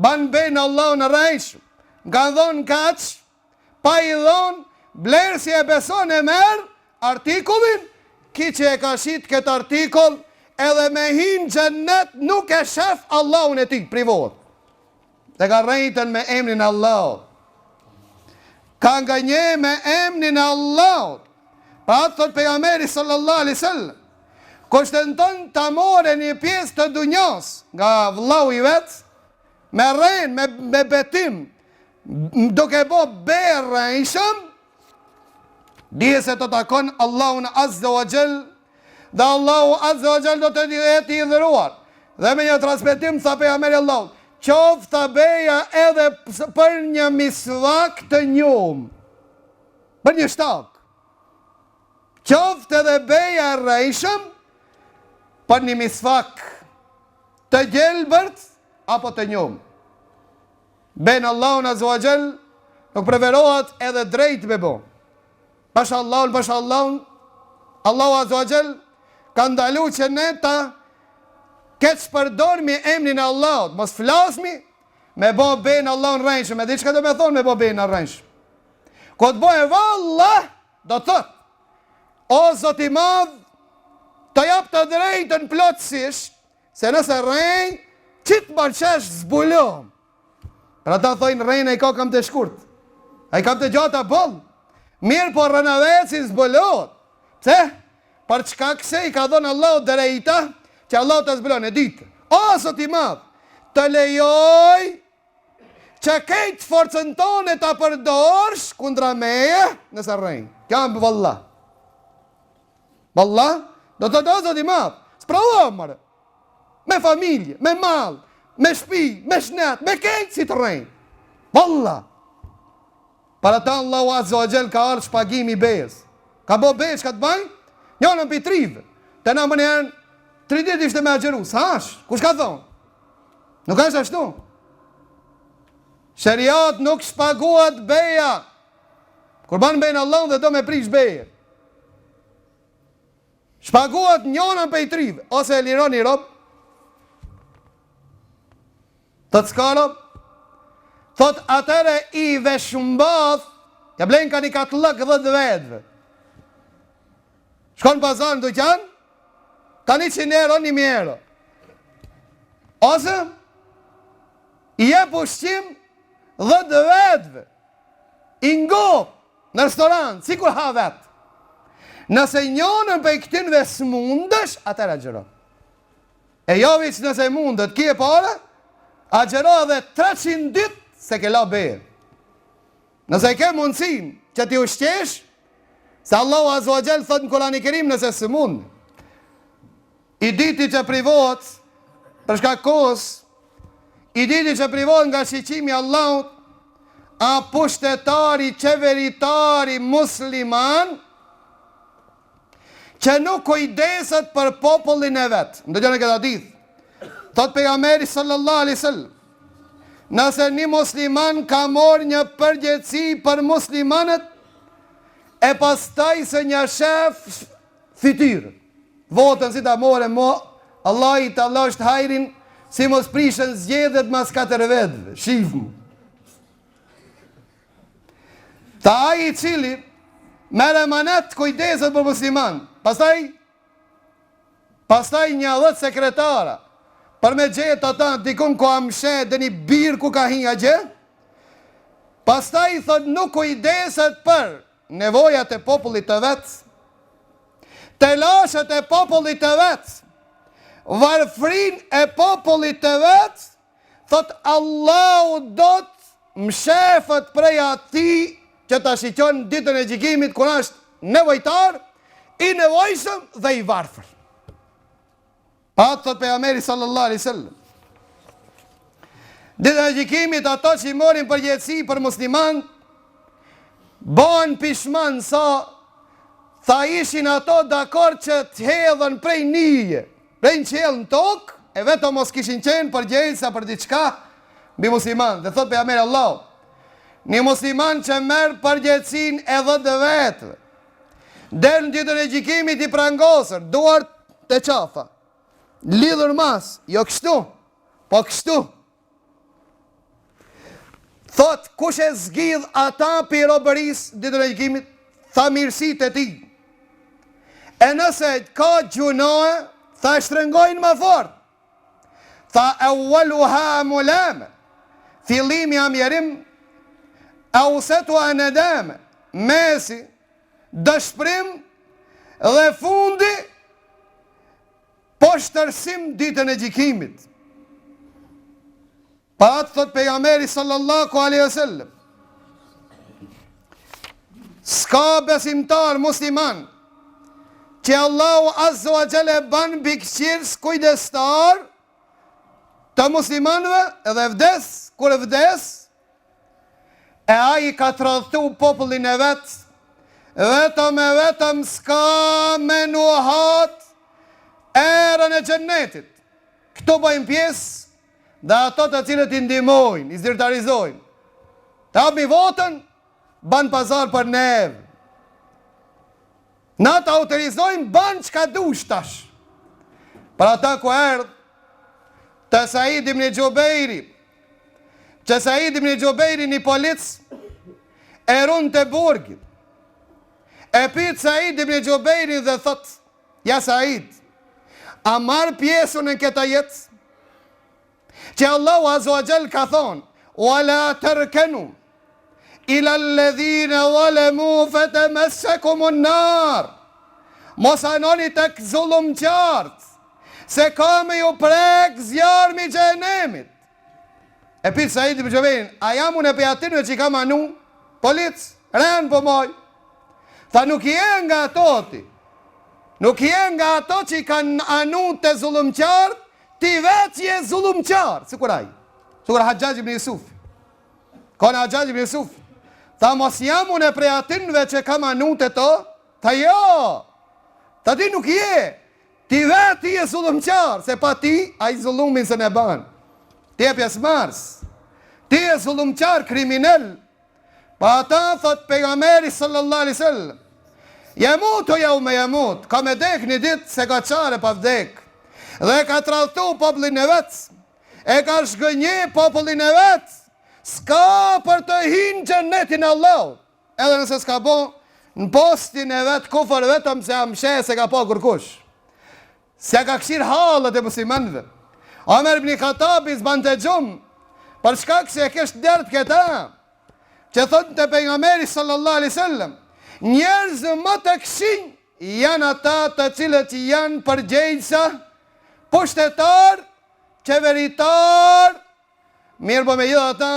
Ban bejnë Allah në rejshë, nga dhonë kaq, pa i dhonë, blerë si e beson e merë, artikullin, ki që e ka shit këtë artikull, edhe me hinë gjennet nuk e shef Allahun e ti, privot. Dhe ka rejtën me emnin Allah. Ka nga një me emnin Allah. Pa atë thot pejgamberi sallallahu alaihi wasallam, kushtënton të more një pjesë të dunjas nga vllau i vetë, me rejnë, me betim, duke bo berrejshëm, dije se të takon Allahun azza wa jall, dhe Allahu azza wa jall do të jetë i dhëruar. Dhe me një transmetim tha pejgamberi Allah, qoftë të beja edhe për një misvak të njum, për një shtak. Qoftë edhe beja rrejshëm për një misvak të gjelbërt apo të njum. Ben Allahun azza wa jall nuk preferohet edhe drejt me bo. Pasha Allahun, Allahu azza wa jall ka ndalu që ne ta keq përdormi emnin e Allahut, mos flasmi me bo ben Allahun rrejshëm. E di çka do me thonë me bo ben rrejshëm. Ko të bojë valla, do të thot, o Zoti i madh, të jap të drejtën plotësisht, se nëse rrej, qitë marqesh zbulom. Pra ta thojnë rejnë e i ka kam të shkurt, a i kam të gjata boll. Mirë po rënaveci zbulot. Pse? Për çka këse i ka dhonë Allah drejta, që Allah të zbulon e ditë. O Zoti i madh, të lejoj që kejtë forcën tonë të përdorsh kundra meje nëse rrejnë. Kjo më valla. Valla, do të do Zoti i madh, s'provo mërë. Me familje, me mal, me shpi, me shnet, me kejtë si të rrejnë. Valla. Para ta Allahu azza wa jall ka ardhur shpagimi i bejës. Ka bo bejës ka të bajnë? Njënën për i trive. Të na më njerën, 3 ditë ishte me agjeru. Sash, kush ka thonë? Nuk është ashtu. Shëriat nuk shpaguat beja. Kur banë bejnë Allah dhe do me prish beje. Shpaguat njënën për i trive. Ose e liron i rob. Të të ska rob. Thot atëre i veshumbath, ja blenë ka një katëllëk 10 vedve. Shkon pazar në duqan, ka 100 euro, 1.000 euro. Ose, i je pushqim 10 vedve. I ngop në restoran, si kur ha vetë. Nëse njënën për i këtinve s'mundësh, atër agjero. E jovi që nëse mundët, kje pare, agjero dhe 300 dit, se ke la beje. Nëse ke mundësin që ti ushqesh, se Allahu azza wa jall thot në Kur'anin e Kerim nëse së mund. i diti që privohet për shkak kohës, i diti që privohet nga shiqimi Allahut, a pushtetari, qeveritari musliman që nuk kujdeset për popullin e vetë. Ndëgjoni këtë hadith. Thot pejgamberi sallallahu alaihi wasallam, nëse një musliman ka marrë një përgjegjësi për muslimanët, e pastaj se një shef fytyrë, votën si ta more mo, Allah i të Allah është hajrin, si mos prishën zgjedhet mas 4 vetëve, shifmë. Ta aji i cili mere manet kujdeset për musliman, pastaj një 10 sekretara, për me gjetë ata dikun ku amshe dhe një birë ku ka hinja gjë, pastaj thot nuk kujdeset për nevojat e popullit të vetë, të lashet e popullit të vetë, varfrin e popullit të vetë, thot Allahu do të mshefët prej ati që ta shiqon ditën e gjikimit kur është nevojtar, i nevojshëm dhe i varfër. Atë thot pejgamberi sallallahu alaihi wasallam, ditën e gjikimit ato që i morin përgjegjësi për musliman, bëhen pishman sa tha ishin ato dakord që të hedhen prej nije, prej në qelë në tokë, e vetëm mos kishin qenë përgjegjësa për diçka mbi musliman. Dhe thot pejgamberi Allah, një musliman që merë përgjegjësin e 10 vetëve, del në ditën e gjikimit i prangosur, duart të qafa, lidhur mas, jo kështu, po kështu. Thot, kush e zgjidh ata pi robëris ditën e gjikimit, tha mirësit e ti. E nëse ka gjunohe, tha shtrëngojnë më fort. Tha awwaluha mulame, fillimi amjerim, ausetu anedame, mesi, dëshprim, dhe fundi, poshtërsim ditën e gjikimit. Pa atë thot pejgamberi sallallahu alaihi wasallam, s'ka besimtar musliman që Allahu azza wa jalla ban bikëqyrës kujdestar të muslimanëve edhe vdes, kur vdes, e ai ka tradhtu popullin e vetë, vetëm s'ka menuhat erën e xhennetit. Këto bëjmë pjesë dhe ato të cilët i ndihmojnë, i zyrtarizojnë. Të hapi votën, ban pazar për neve. Na të autorizojnë, ban qka dush tash. Për ata ku erdhë të Said ibn Gjubejri, që Said ibn Gjubejri një polic e runë të burgit. E pitë Said ibn Gjubejri dhe thot, ja Said, a marë pjesën në këta jetë, që Allahu azza wa jall ka thonë, wala tërkenu, ila alladhina zalemu fatamassakumun nar, mos anoni tek zullumqart, se ka me ju prek zjarmi i xhenemit. E pitë Said ibn Gjubejri, a jam unë e pe atinve që i kam anu, polic, rënë po moj. Tha nuk je nga ato ti, nuk je nga ato që i kanë anu të zullumqart, ti vetë je zullumqar, sikuraj, sikur Hajjaj ibn Yusuf. Kone Hajjaj ibn Yusuf, tha mos jam unë e prej atinve që kam anu të to, tha jo, tha ti nuk je, ti vetë je zullumqar, se pa ti, a i zullumin se ne banë. Ti e pjesmars, ti e zullumqar kriminell. Pa ata thot pejgamberi sallallahu alaihi wasallam, jemut o jaume jemut, ka me dek një dit se ka qare pa vdek, dhe ka tradhtu popullin e vetë, e ka shgënje popullin e vetë, s'ka për të hinë xhennetin Allah, edhe nëse s'ka bo në postin e vetë, kufër vetëm se amshe se ka po kërkush, se ka këshir halët e muslimanëve. Omer ibn Khattabi zban të gjumë, për shkak se e kështë dertë këta, që thotë të pejgamberi sallallahu alaihi wasallam, njerëz më të këqinj janë ata të cilët janë përgjegjësa, pushtetar, qeveritar, mirë po me gjithë ata,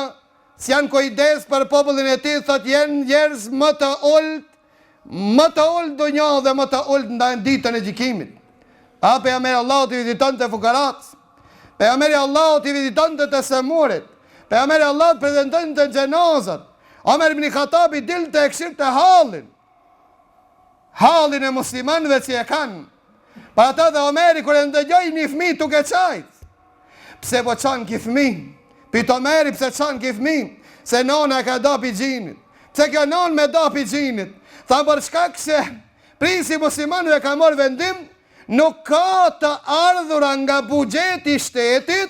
si janë kujdes për popullin e tij, thotë janë njerëz më të ullët dunja dhe më të ullët në ditën e gjikimit. A pejgamberi Allahut i viziton të fukarat, pejgamberi Allahut i viziton të sëmurit, pejgamberi Allahut prezenton të gjenazat. Omer ibn Khattabi dilte e këshirte halin e muslimanëve që e kanë. Për ata dhe Omeri kër e ndëgjoj një fëmi tuk e qajt. Pse po qanë ki fëmi? Pit Omeri pse qanë ki fëmi? Se nona ka da pi gjinit. Pse kjo non me da pi gjinit? Tha për shkak se prisi muslimanëve ka morë vendim, nuk ka të ardhura nga buxheti i shtetit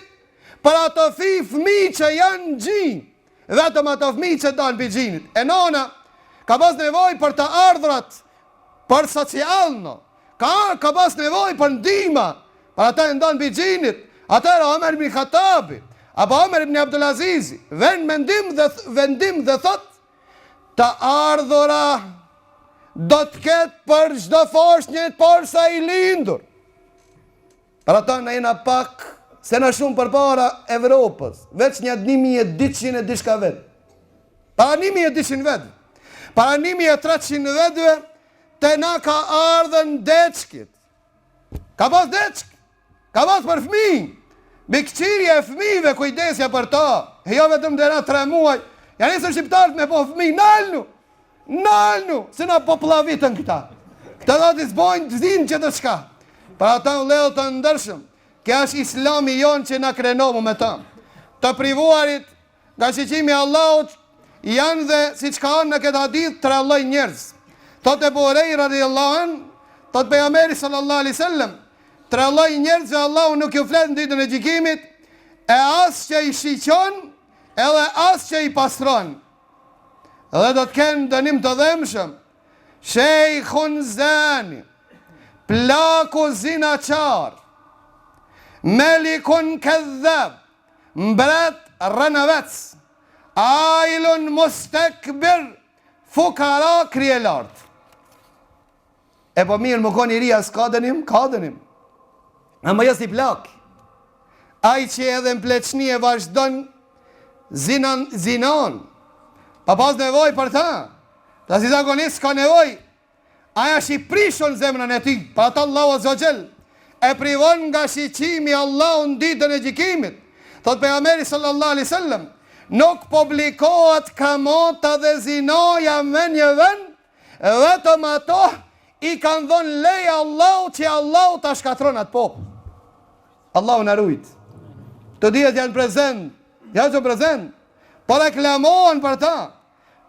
për ato fëmi që janë gjinë. Vetëm ato fëmi që dalë pi gjinit. E nona ka pas nevoj për të ardhurat për socialno. Ka pas nevoj për ndihma, për ata e ndonë bijinit. Atëra Omer ibn Khattabi, apo Omer ibn Abdulazizi, vendim dhe thot, të ardhura do të ketë për çdo foshnjë por sa i lindur. Për ata në jena pak, se në shumë për para Evropës, veç një 1200 e dishka vetë. Para 1200 vetë. Para 1300 vetëve, të na ka ardhën deçkit. Ka pas deçk, ka pas për fëmi. Bikqirja e fëmive, kujdesja për ta. E jo vetëm dhe na 3 muaj. Ja nisën shqiptarët me po fëmi, nalnu, se na po plavitën këta. Këta da të zbojnë të zinë që të shka. Për ata u ledhë të ndërshëm. Kja është islami jonë që na krenomu me ta. Të privuarit nga shiqimi Allahut janë dhe si që ka anë në këtë hadith 3 lloj njerëz. Thot e Buhari radhiyallahu an, thot pejgamberi sallallahu alaihi wasallam, 3 lloj njerëzve Allahu nuk ju flet në ditën e gjykimit, e as që i shiqon, edhe as që i pastron. Edhe do të kenë dënim të dhëmshëm. Shejkhun zani, plaku zinaqar, melikun kadhab, mbret rënëvec, ailun mustakbir, fukara krije lartë. E po mirë më koni ria s'ka dënim? Ka dënim. Ama jes i plak. Ai që edhe në pleçni e vazhdon zinon. Pa pas nevoj për ta. Ta si zakonisht s'ka nevoj. Aja shi prishon zemrën e ti. Pa ta Allahu Azogjel. E privon nga shiqimi Allahu në ditën e gjykimit. Thot pejgamberi sallallahu alaihi wasallam, nuk publikohet kamata dhe zinoja me një vend, vetëm ato i kanë dhënë leje Allahu që Allahu ta shkatron atë popull. Allahu na rujt. Të dijet janë prezent, po reklamohen për ta.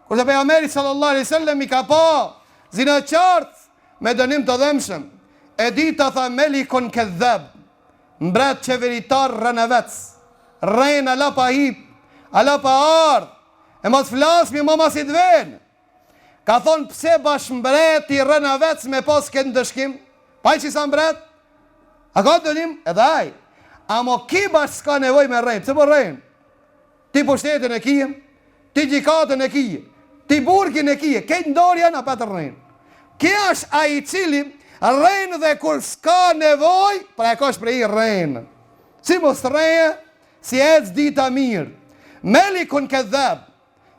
Kurse pejgamberi sallallahu alaihi wasallam i ka pa zinaqart me dënim të dhëmshëm. E dita tha melikun kedhab, mbret qeveritar rënëvec, rejnë ala pa hip, ala pa ardh, e mos flasmi më mas i dven. Ka thonë pse bash mbreti rënëvec me pas këtë ndëshkim? Pa i që sa mbret? A ka të dënim? Edhe aj. Amo ki bash s'ka nevoj me rejnë. Pse po rejnë? Ti pushtetin e kije, ti gjikatën e kije, ti burkin e kije, kejtë ndorë janë apet rejnë. Kja është a i cili rejnë dhe kur s'ka nevoj, pra e kosh për i rejnë. Si mos rejnë, si ecë dita mirë. Melikun këtë dhebë.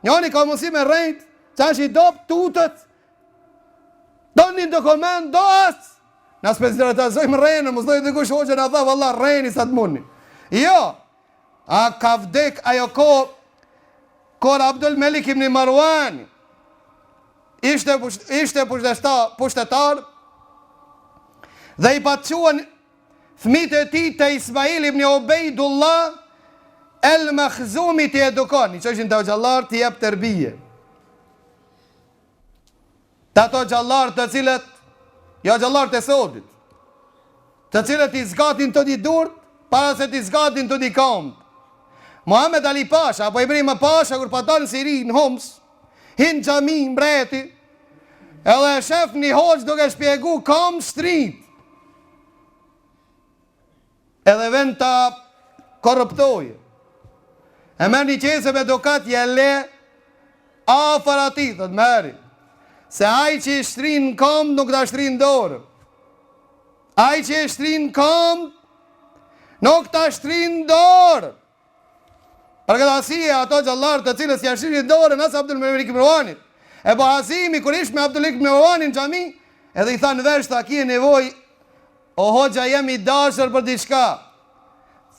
Njoni ka mësi me rejnë, që është i dopë tutët, do një dokument, do asë. Në specialitazojmë rejnë, mësë dojë të kush hoqën a tha, valla rejnë i sa të muni. Jo, a ka vdek ajo kor Abdul Melik ibn Marwan, ishte pushtetar, dhe i patëquan fëmit e ti të Ismail ibn Ubejdullah, El Makhzumi të edukoni, që ishin të gjallar të jep tërbije. Të ato gjallar të cilët, jo gjallar të sotit, të cilët i zgatin të di dur, para se t'i zgatin të di kamp. Muhammed Ali Pasha, apo Ibrahim Pasha, kur patan në Siri, në Homs, hinë gjami, mbreti, edhe shef një hoqë duke shpjegu kam shtrit. Edhe vend të korruptoje. E merë një qese me dukat jelle, afer ati, thët meri. Se aj që i shtrin në kam, nuk të shtrin dorë. Aj që i shtrin në kam, nuk të shtrin dorë. Për këtë asie, ato gjallarë të cilës ja shtrin dorë, nësë Abdul Melik ibn Marwanit. E po Hasimi, kur ishtë me Abdul Melik ibn Marwanin në gjami, edhe i tha në vesh të aki e nevoj o hoxha jem i dashur për diçka.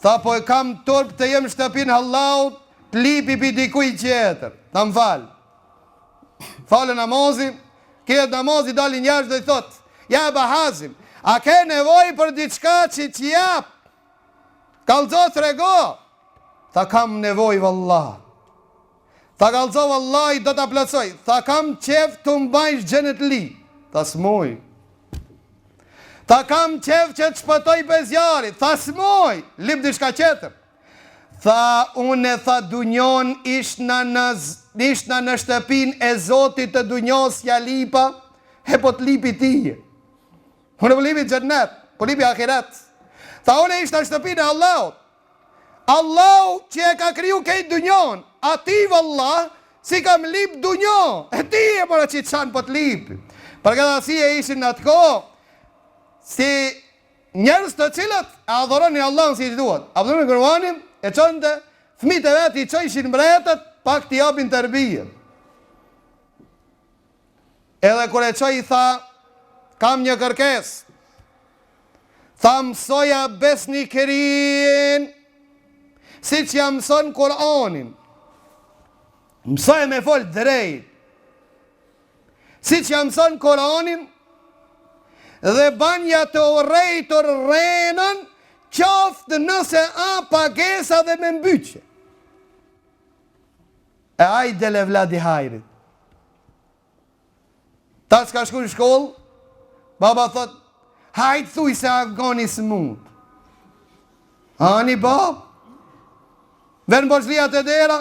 Tha, po e kam turp të jem shtëpin Allahut, të lipi për dikuj tjetër. Tha, më falë. Falë namazin, këtë namazin dalin jashtë dhe i thot, ja ba Hazim, a ke nevoj për diçka që t'jap? Kalzo të rego. Tha, kam nevoj vëllah. Tha, kalzo vëllah i do t'a plëtsoj. Tha, kam qef të mbajsh gjenet li. Tha, s'moj. Tha, kam qef që të shpëtoj bezjarit. Tha, s'moj. Lip diçka qetër. Tha, unë e tha dunjon ishna në shtëpin e Zotit të dunjos ja lipa, e po të lipi tije. Unë po lipi gjennet, po lipi akiret. Tha, unë e ishte në shtëpin e Allahut. Allahu që e ka kriju kejt dunjon, ati vëllah, si kam lip dunjon, e ti e mëra që të shanë po të lipi. Për këta si e ishin në të ko, si njerës të cilët e adhoroni Allahun si i duhet. Abdullah Gurbanin e qënde, fëmit e vetë i qojshin mbretët, pak t'i japin tërbije. Edhe kër e qoj i tha, kam një kërkes. Tha, mësoja besnikerin, si që jam mëson Kur'anin. Mësoja me fol drejt. Si që jam mëson Kur'anin, dhe banja të urejtur renën, qoftë nëse a pagesa dhe me mbyqe. E ajde le vladi hajrit. Ta s'ka shku në shkollë, baba thot, hajtë thuj se Afgani së mund. Ani bab, ven boshlia të dera,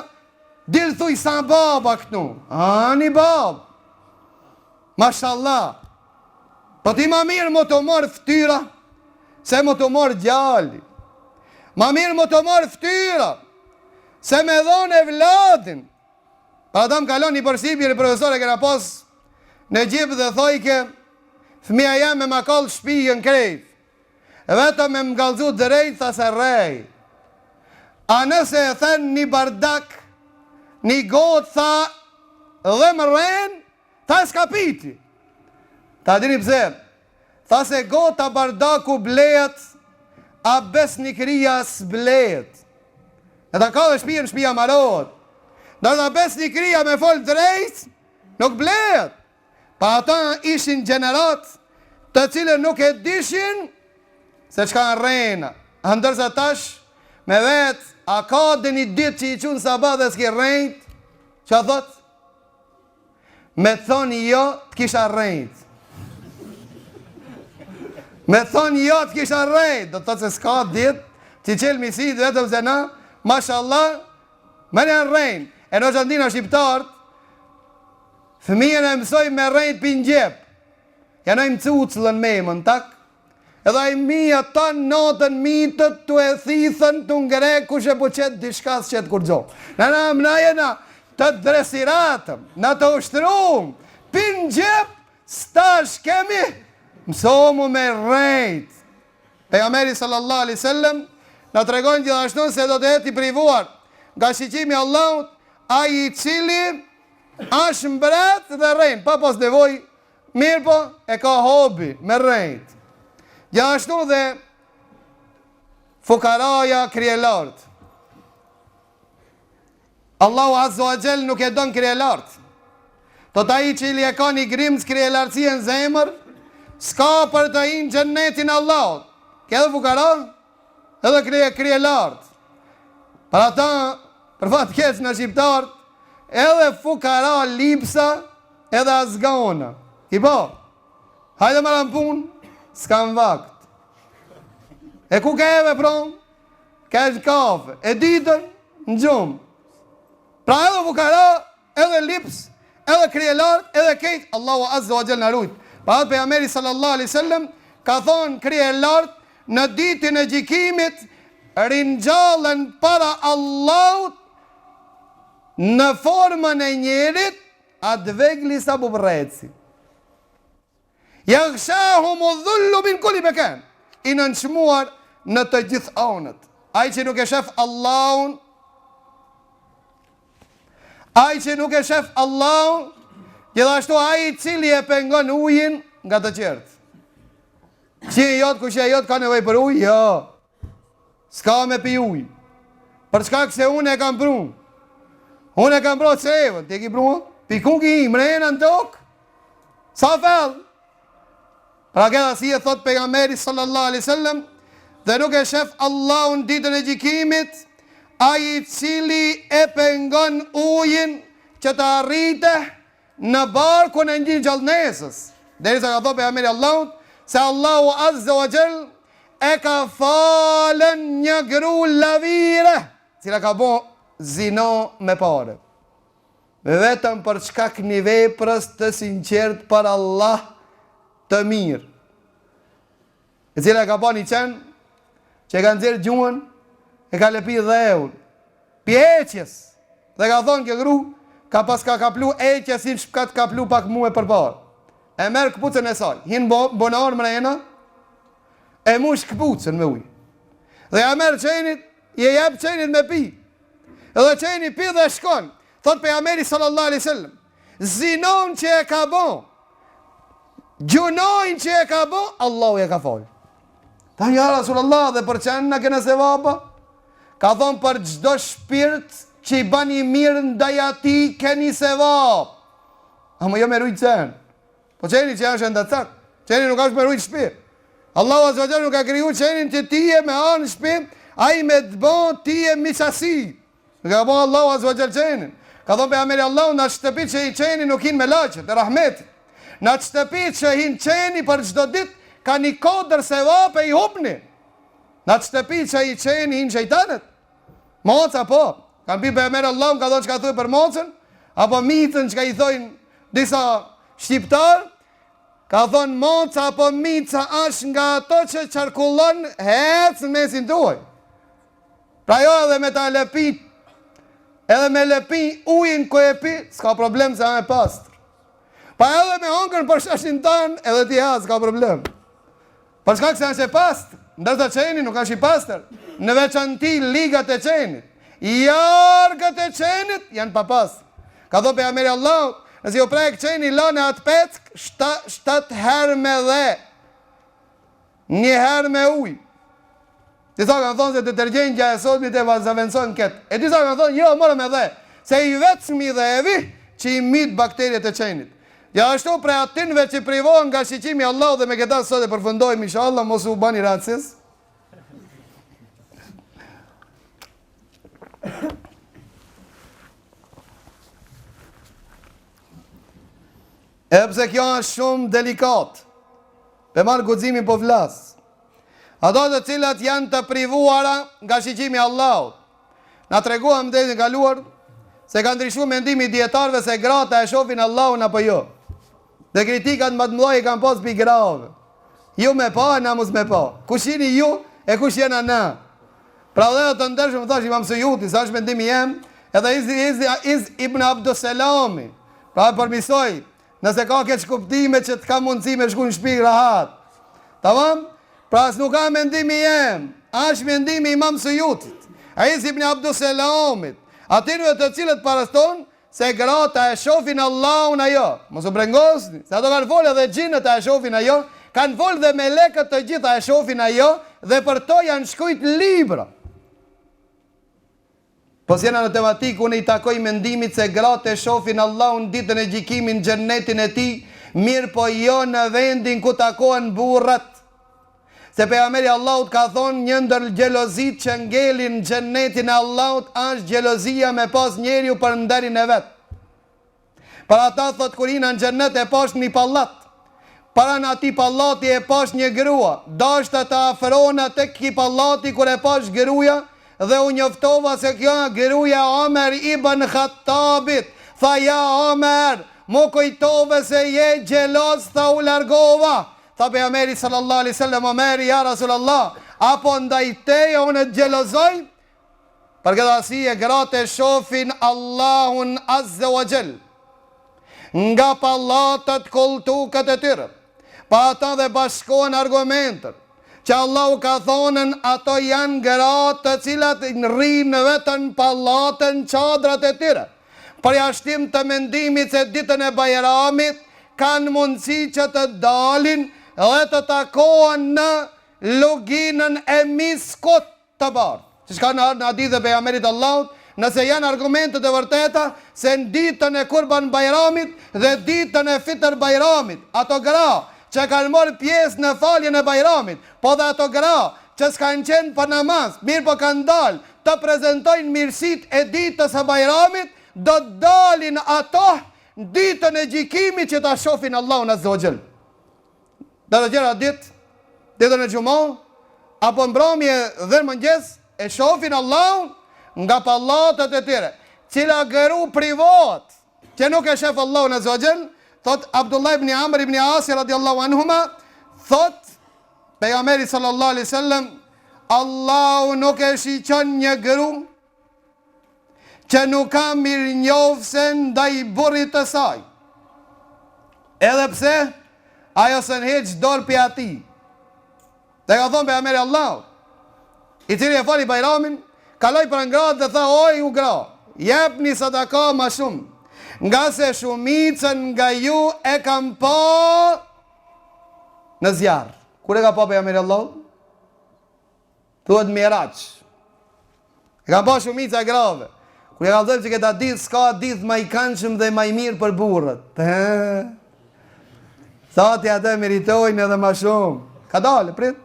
dilë thuj sa baba këtu. Ani bab, mashallah, po ti ma mirë më të morë ftyra, se më të morë gjalli. Ma mirë më të morë ftyra, se me dhone vladin. Pa ta më kalon një përsipje, një profesor e kena pas në gjipë dhe thojke, fëmija jam me ma kallë shpijën krejt. E vetëm me më galzu drejt, tha se rej. A nëse e thënë një bardak, një gotë, tha, dhe më rejnë, tha s'ka piti. Ta dini pse, tha se gota bardaku blejet, a besnikëria s'blejet. E ta ka dhe shpijën, shpija marot. Nërda besnikëria me fol drejt, nuk blejet. Pa ata ishin gjenerat, të cilën nuk e dishin, se qka në rejna. Ndërsa tash, me vetë, a ka dhe një ditë që i qunë sabat dhe s'ki rejt, që a thot? Me thonë jo, t'kisha rejt. Me thonë jo, t'kisha rejt. Do të thotë se s'ka ditë, që qelë misit, vetëm se na, mashallah, me një rejnë. E në qëndina shqiptartë, fëmijën e mësoj me rejt për njep. Janë e më cuclën me më në tak. Edhe i mija ta notën mitët të e thithën të ngre kushe po qëtë dishkas qëtë kur gjo. Na jena të dresiratëm, na të ushtrum, për njep, stash kemi, mësomu me rejt. Pejgamberi sallallahu alaihi wasallam na tregojnë gjithashtu se do të jetë i privuar nga shiqimi Allahut ai i cili është mbret dhe rejnë, pa pas nevoj, mirë po, e ka hobi, me rejnë. Gjithashtu dhe fukaraja krijelart. Allahu Azza wa Jall nuk e don krijelart. Do ta i cili e ka një grimës krijelartësie në zemër, s'ka për të hinë gjennetin Allahut. Ke edhe fukara, edhe krijelart. Për ata, për fatë keq në shqiptarët, edhe fukara lipsa, edhe azgona. Ki po, hajde më në punë, s'kam vakt. E ku ke eve pronë? Ka është kafe. E ditën, në gjumë. Pra edhe fukara, edhe lips, edhe krijelart, edhe kejt, Allahu Azza wa Jall në rujt. Pa atë pejgamberi sallallahu alaihi wasallam ka thonë krijelart në ditën e gjikimit ringjallën para Allahut në formën e njerit atë vegli sa bubreci. Yaghshahumu dhullu min kulli makan. I nënçmuar në të gjithë anët. Ai që nuk e shef Allahun, ai që nuk e shef Allahun, gjithashtu ai i cili e pengon ujin nga të qertë. Qie jot, kushia jot ka nevoj për ujë? Jo. S'ka me pi ujë. Për shkak se unë e kam pru. Unë e kam pru të sevën. Ti e ki pru? Pikun ki i mrejnë në tokë. Sa fel? Pra këta si e thot pejgamberi sallallahu alaihi wasallam, dhe nuk e shef Allahun ditën e gjikimit, ai i cili e pengon ujin që të arrite në barkun e një gjallënesës. Derisa ka thot pejgamberi Allahut se Allahu azza wa jall e ka falën një gru lavire, cila ka bo zino me pare. Vetëm për shkak një veprës të sinqert për Allah të mirë, e cila ka pa një qenë që e ka nëzirë gjuhën, e ka lepi dhe eun pjeqjes, dhe ka thonë kjo gru ka pas ka kaplu eqjesin shpkat kaplu pak muë për parë, e merë këpucën e saj, hinë bonar mrena, e mu shkëpucën me ujë, dhe ja merë qenit, je jep qenit me pi, edhe qenit pi dhe shkon. Thot pejgamberi sallallahu alaihi wasallam, zinon që e ka bo, gjunojnë që e ka bo, Allahu e ka falë. Ta ja Rasulullah, dhe për qenë në kene se vapa? Ka thonë për gjdo shpirt që i bani mirë ndaj ati keni se vapë. Amo jo me rujtë qenë. Po qeni që janë shëndatësak, qeni nuk ashtë me rujtë shpirt. Allahu azvajal nuk ka kriju qenin që ti e me anë shpirt, a i me të bon ti e misasi. Nuk ka bon Allahu azvajal qenin. Ka thonë pejgamberi Allahu, në shtëpit që i qeni nuk hinë me laqët, e rahmetit. Në shtëpit që hinë qeni për gjdo dit, ka një kodër se vape i hupni. Në shtëpit që i qeni hinë shejtanet. Moca po, kanë pi pejgamberi Allahu, ka thonë që ka thuj për mocën, apo mitën që ka i thojnë disa shqiptar, ka thonë moca apo mica është nga ato që qarkullon hecë në mesin tuaj. Pra jo edhe me ta lepit, edhe me lepi ujin ko e pi, s'ka problem se a me pastër. Pa edhe me hongën për shashin tanë, edhe ti ha, s'ka problem. Për shkak se është e pastër, ndërsa qeni nuk është i pastër, në veçanti ligat e qenit, jargët e qenit janë pa pastër. Ka thot pejgamberi Allahut, nëse ju prek qeni lane atë peck, 7 herë me dhe, 1 herë me ujë. Disa kanë thonë se detergjentja e sotmit e zaventson këtë. E disa kanë thonë, jo, morë me dhe, se i vetëmi dhe evi që i mitë bakteriet e qenit. Ja ashtu pre atinve që privohen nga shiqimi Allah, dhe me këta sot e përfundojmë, inshallah, mos u bani racis. E pse kjo është shumë delikat, pe marë guximin po vlasë. Ato të cilat janë të privuara nga shiqimi Allahut. Na treguam dhe në kaluar se ka ndryshuar mendimi dietarëve se grata e shohin Allahun apo jo. Dhe kritikat më të mëdha i kanë pas pi grave. Ju me pa, na mos me pa. Kush jeni ju e kush jena na? Pra dhe të ndershëm thash Imam Suyuti, sa është mendimi jem, edhe Iz ibn Abdusselami. Pra përmisoj, nëse ka keq kuptime që të ka mundësi me shku në shtëpi rahat. Tamam? Pra as nuk ka mendimi jem, është mendimi Imam Suyutit, Iz ibn Abdusselamit, atinve të cilët paraston se grata e shohin Allahun ajo. Mos u brengosni, se ato kanë folë dhe gjinët e shohin ajo, kanë folë dhe melekët të gjitha e shohin ajo, dhe për to janë shkujt libra. Po s'jena në tematikë, unë i takoj mendimit se gratë e shohin Allahun ditën e gjikimin xhennetin e tij, mirë po jo në vendin ku takohen burrat. Se pejgamberi Allahut ka thonë një ndër xhelozit që ngelin xhennetin e Allahut është xhelozia me pas njeriu për nderin e vet. Para ata thot kur hina në xhennet e pash një pallat. Para në ati pallati e pash një grua. Dashta të afrona tek ki pallati kur e pash gruaja dhe u njoftova se kjo gruaja Omer ibn Khattabit. Tha ja Omer, mu kujtove se je xheloz, tha u largova. Tha pejgamberi sallallahu alaihi wasallam, Omeri, ja Rasulullah, apo ndaj teje unë të xhelozoj? Për këtë arsye gratë e shohin Allahun azza wa jall nga pallatet kultukat e tyre. Pa ata dhe bashkohen argumentet që Allahu ka thonën ato janë gratë të cilat rrinë vetën pallatën çadrat e tyre. Përjashtim të mendimit se ditën e Bajramit kanë mundësi që të dalin dhe të takohen në luginën e miskut të bardhë. Që shka në hadith dhe pejgamberit Allahut, nëse janë argumentet e vërteta se në ditën e Kurban Bajramit dhe ditën e Fitr Bajramit, ato gra që kanë marrë pjesë në faljen e Bajramit, po dhe ato gra që s'kanë qenë për namaz, mirë po kanë dalë të prezentojnë mirësit e ditës e Bajramit, do të dalin ato në ditën e gjikimit që ta shofin Allahun Azza wa Jall. Dhe të gjera ditën e Xumah, apo mbrëmje dhe mëngjes, e shofin Allahun nga pallatët e tyre, cila gëru privat, që nuk e shef Allahun Azza wa Jall, thot Abdullah ibn Amr ibn As radiallahu anhuma, thot pejgamberi sallallahu alaihi wasallam, Allahu nuk e shiqon një gëru që nuk ka mirë njofse ndaj burrit të saj. Edhe pse ajo së n'heq dorë për ati. Dhe ka thonë pejgamberi Allahu, i cili e fali Bajramin, kaloj për ngrat dhe tha, oj u gra, jepni sadaka ma shumë, nga se shumicën nga ju e kam pa në zjarë. Kur e ka pa pejgamberi Allahu? Thuhet Miraj. E kam pa shumica e grave. Kur e ka thënë që këta ditë s'ka ditë ma i këndshëm dhe ma i mirë për burrët. Thati atë meritojnë edhe ma shumë. Ka dalë, prit.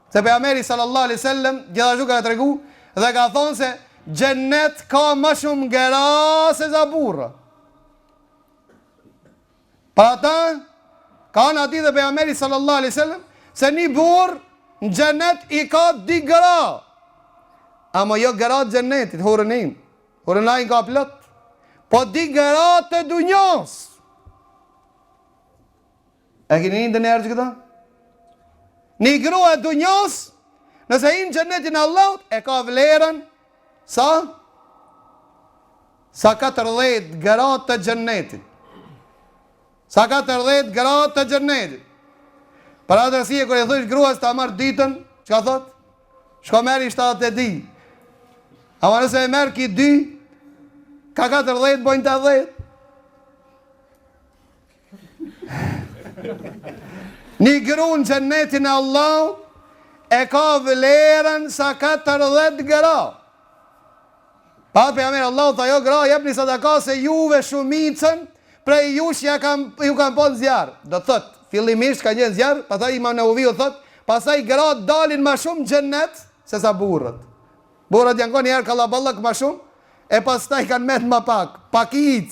Se pejgamberi sallallahu alaihi wasallam gjithashtu ka tregu dhe ka thonë se xhennet ka ma shumë gra se za burra. Pa ata, ka në ati dhe pejgamberi sallallahu alaihi wasallam se një burr në xhennet i ka di gra. Ama jo gra të xhennetit, hurënin. Hurënajnë ka plot. Po di gra të dunjos. E kini një të njerë që këta? Një grua e dunjos, nëse i në xhennetin Allahut, e ka vlerën sa? Sa 14 gra të xhennetit. Sa 14 gra të xhennetit. Për atë rësie, kër e thush gruas të marrë ditën, që ka thot? Shko meri 72. Ama nëse e merë ki 2, ka 14 bojnë të 10. Një gru në xhennetin e Allah e ka vlerën sa 14 gra. Pa pejgamberi Allah tha, jo gra, jepni sadaka se juve shumicën prej jush ju kam po në zjarë. Do thot, fillimisht ka një zjarë, pastaj Imam Nawawi thot, pastaj gratë dalin ma shumë xhennet se sa burrët. Burrët janë njerë kallaballak ma shumë, e pastaj kanë met ma pak, pakic,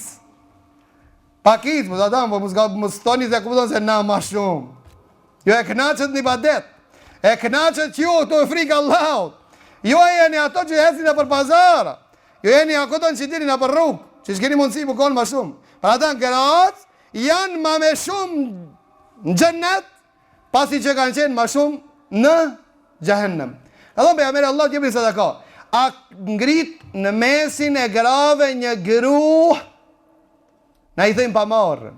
po të damë, po mos toni se kupton se na ma shumë. Jo e knaqët një badet, e knaqët ju të e frikë Allahut, jo e jeni ato që ecin në për pazara, jo jeni akoton që dini në për rrugë, që shkeni mundësi më konë ma shumë. Për ata në gratë janë ma me shumë në xhennet, pasi që kanë qenë ma shumë në xhehenem. A thonë pejgamberi Allah t'jepni sadaka. A ngrit në mesin e grave një gru, na i thëjmë pa marrë.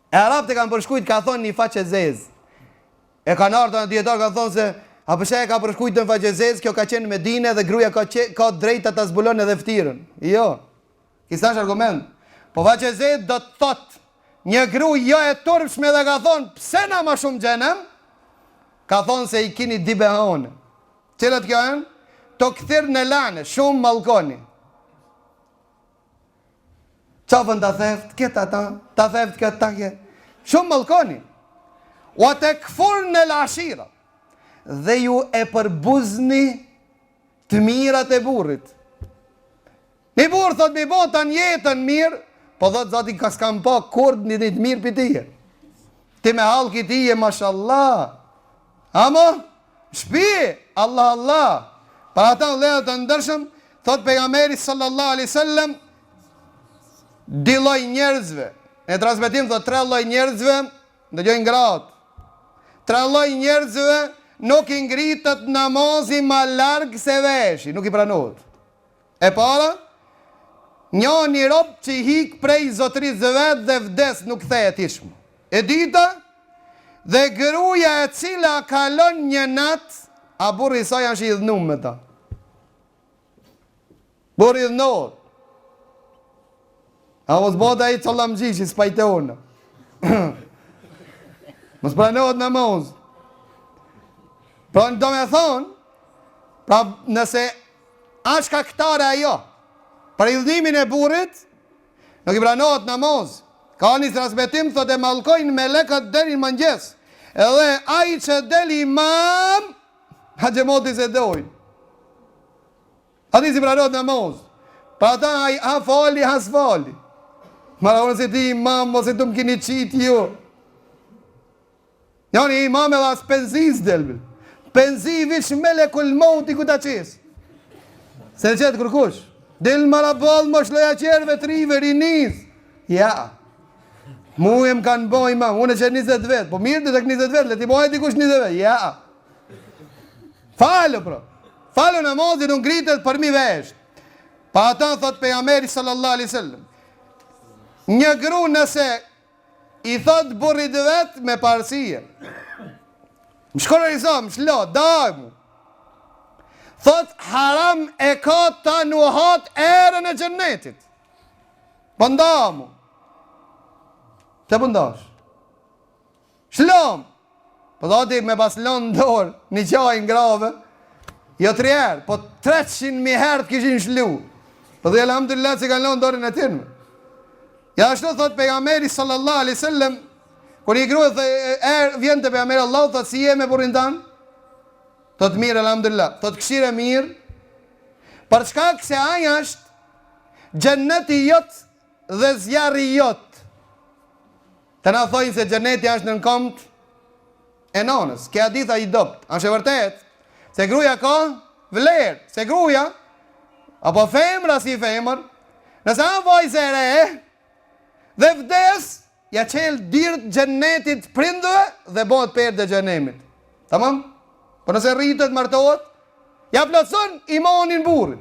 E Arabët e kanë përshkujt, ka thonë një faqe zezë. E kanë ardhur në dietar, kanë thonë se a përshaj e ka përshkujt në faqe zezë, kjo ka qenë në Medinë dhe gruaja ka drejta ta zbulon edhe ftyrën. Jo. Kisa është argument. Po faqe zezë do të thotë një gru jo e turpshme dhe ka thonë, pse na ma shumë xhenem? Ka thonë se i kini di behone. Cilat kjo janë? Të këthirë në lane, shumë malkoni. Qafën të theft, këtë ata, të theft këtë ta këtë. Shumë malkoni. O të këfur në lashira. Dhe ju e përbuzni të mirat e burrit. Një burë thot mi bo të njetën mirë, po thot zati ka s'kam pa kurd një të mirë për tije. Ti me halki tije, mashallah. Amo, shpi, Allah, Allah. Për ata në lehet të ndërshëm, thot pejgamberi sallallahu alaihi wasallam, di lloj njerëzve. Në transmetim thot 3 lloj njerëzve, ndëgjojnë gratë. 3 lloj njerëzve nuk i ngritët namazi ma largë se veshi, nuk i pranohet. E para, një rob që i hik prej zotërisë dhe vetë dhe vdes nuk thejet ishmë. E dita, dhe gruaja e cila kalon një natë, a burri sa janë që i dhënum me ta. Burri i dhënohet. A mos bota i të lamgji që s'pajte unë. Mos pranohet namaz. Pra do me thonë, pra nëse është kaktare ajo, për idhnimin e burrit, nuk i pranohet namaz. Ka një transmetim, thot e mallkojnë melekët deri në mëngjes. Edhe ai që del imam, ha xhamati se dojnë. Ati si pranohet namaz. Pra ata ai ha fali, ha s'fali. Mara unë si ti imam, mos e të më kini qitë ju. Njani imam edhe as penzis delbil. Penzi vish melekul mauti ku ta qes. Se në qëtë kërkush. Del marabal më shloja qerve, trive, rinis. Ja. Mu e më kanë boj imam, unë e që 20 vetë. Po mirë të tek 20 vetë, le ti bojë dikush 20 vetë. Ja. Falë, pro. Falë namazin unë gritet për mi vesh. Pa ata thot pejgamberi sallallahu alaihi wasallam. Një gru nëse i thot burrit vet me parësie. Më shkore i sa, më shlo, daj mu. Thot haram e ka ta nuhat erën e gjennetit. Bënda mu. Të bëndash. Shlom. Po dhati me pas lonë dorë, një qaj në grave. Jo 3 herë, po 300.000 herë të kishin shlu. Po dhe alhamdulillah që kanë lonë dorën e tinë. Ja ashtu thot pejgamberi sallallahu alaihi wasallam, kur i grua vjen te pejgamberi Allah, thot si je me burrin tan? Thot mirë alhamdulillah. Thot këshire mirë. Për shkak se ai është xhenneti jot dhe zjarri jot. Të na thojnë se xhenneti është në komt e nonës. Kjo hadith ai dopt. Është e vërtet se gruaja ka vlerë, se gruaja apo femra si femër, nëse anë vajzë e re dhe vdes, ja qel dirt xhennetit prindëve dhe bëhet perde xhenemit. Tamam? Po nëse rritet, martohet, ja plotson imanin burrit.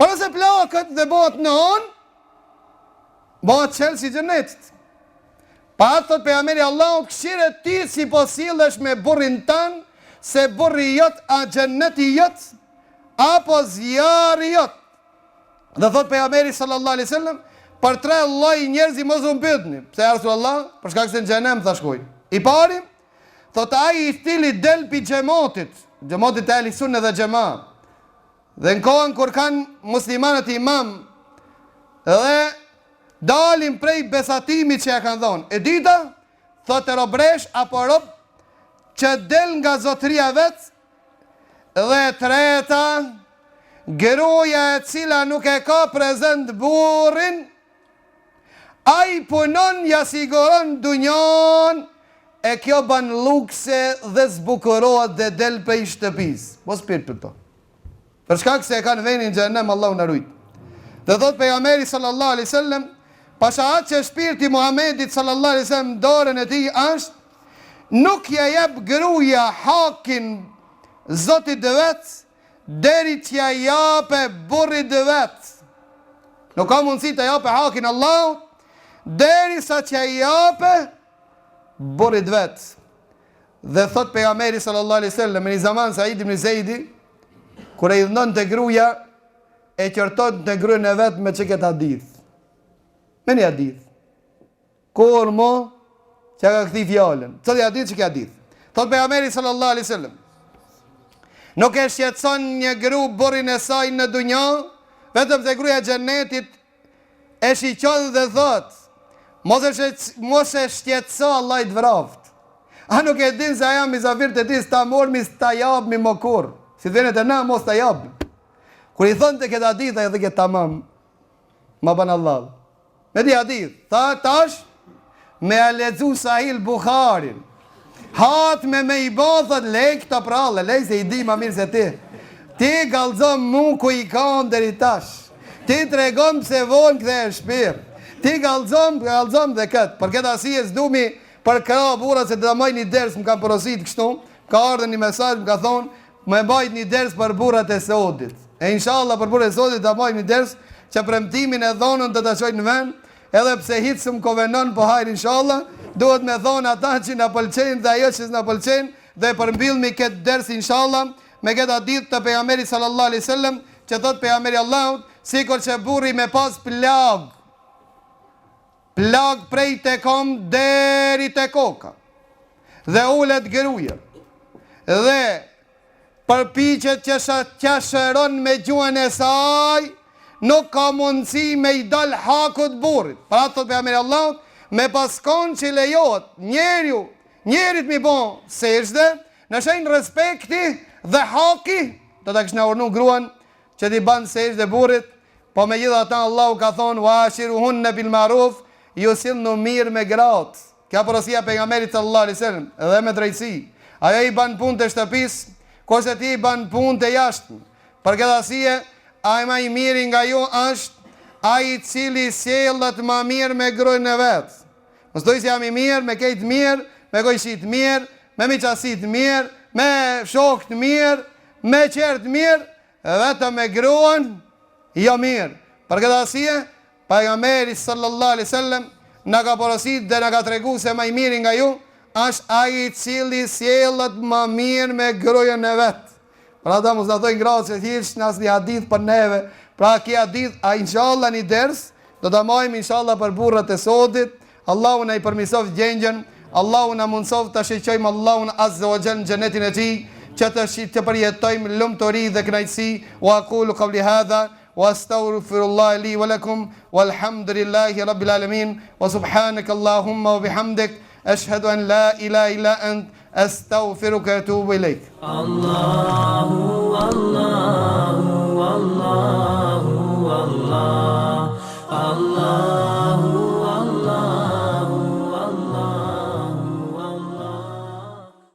Po nëse plakët dhe bëhet non, bëhet qel si xhennetit. Pa atë thot pejgamberi Allahut, këshire ti si po sillesh me burrin tan, se burri jot a xhenneti jot apo zjarri jot. Dhe thot pejgamberi sallallahu alaihi wasallam, për 3 lloj njerëzi mos u pyetni. Pse ja Rasulullah? Për shkak se në xhenem thash shkoj. I pari, thot ai i cili del pi xhamatit e ahli sunne dhe xhamat. Dhe në kohën kur kanë muslimanët imam, dhe dalin prej besatimit që ja kanë dhonë. E dita, thot e robresh apo rob që del nga zotëria vetë, dhe treta, gruaja e cila nuk e ka prezent burrin, ai punon ja siguron dunjon, e kjo ban lukse dhe zbukurohet dhe del prej shtëpis. Mos pirë për to. Për shkak se e kanë venin xhenem, Allahu na rujt. Dhe thot pejgamberi sallallahu alaihi wasallam, pasha atë që shpirti Muhamedit sallallahu alaihi wasallam dorën e tij është, nuk ja jep gruaja hakin Zotit dhe vetë, deri që ja jape burrit dhe vetë. Nuk ka mundësi të jape hakin Allahut, deri sa që ja jape burrit vetë. Dhe thot pejgamberi sallallahu alaihi wasallam, në një zaman Said ibn Zeidi, kur e idhnon të gruaja, e qërton të gruën e vetë me që këtë hadith. Me një hadith. Kur mo, që ka këthi fjallën. Cëtë i hadith që ka hadith. Thot pejgamberi sallallahu alaihi wasallam, nuk e shqetson një gru burrin e saj në dunja, vetëm se gruaja e xhennetit e shiqon dhe thot, mos e shqetso Allah i të vraft. A nuk e din se aja misafir të ti s'ta mormi, s'ta jabmi më kur. Si dhenet e na, mos ta jabmi. Kur i thonë të këtë hadith, a i dhe këtë tamam, ma ban Allah. Me di hadith, tash, me a ledzu Sahih Bukharin, hat me i bathët, lej këta prallë, lej se i di ma mirë se ti. Ti galzom mu ku i kanë deri tash. Ti tregom se vonë këthe e shpirë. Ti galzom dhe këtë. Për këtë asije s'dumi për këra burat se të da maj një ders më kam porosit kështu, ka ardhe një mesaj më ka thonë, me bajt një ders për burat e sodit. E inshallah për burat e sodit da maj një ders që premtimin e dhonën të të qojnë në ven, edhe pse hitë së më kovenon po hajrë inshallah, duhet me thonë ata që në pëlqenë dhe ajo që s'na pëlqenë, dhe përmbilmi këtë ders inshallah, me këtë hadith të pejgamberi sallallahu alaihi wasallam, që thot pejgamberi Allahut, sikur që burri me pas plag prej te kom deri te koka. dhe ulet gruaja dhe përpiqet që t'ja shëron me gjuhën e saj, nuk ka mundësi me i dal hakut burrit. Pra thot pejgamberi Allahut, me paskon që lejohet njerit mi bon sejdë, në shenjë respekti dhe haki, do ta kishte urdhëruar gruan që t'i ban sejdë burrit, po megjithatë Allahu ka thonë wa ashiruhunna bil ma'ruf, ju sillni mirë me gratë. Kjo porosia e pejgamberit sallallahu alaihi wasallam, edhe me drejtësi. Ajo i ban punë të shtëpisë, kurse ti i ban punë të jashtëm. Për këtë arsye, ai më i miri nga ju është ai i cili sjellet më mirë me gruan e vet. Mos doj se jam i mirë, me kejt mirë, me gojshit mirë, me miqasit mirë, me shokët mirë, me qertë mirë, vetëm me gruan jo mirë. Për këtë arsye, pejgamberi sallallahu alaihi wasallam na ka porosit dhe na ka tregu se më i miri nga ju është ai i cili sjellet më mirë me gruan e vet. Pra ata mos na thojnë gratë se thjesht në asnjë hadith për neve. Pra kia hadith, a inshallah një ders, do ta marrim inshallah për burrat e sotit. Allahu na i përmirësoft gjendjen, Allahu na mundsoft ta shiqojmë Allahun azza wa jalla në xhenetin e tij, që të përjetojmë lumturi dhe kënaqësi. Wa aqulu qawli hadha wa astaghfirullah li wa lakum walhamdulillahi rabbil alamin wa subhanaka allahumma wa bihamdik ashhadu an la ilaha illa ant astaghfiruka wa atubu ilaik. Allah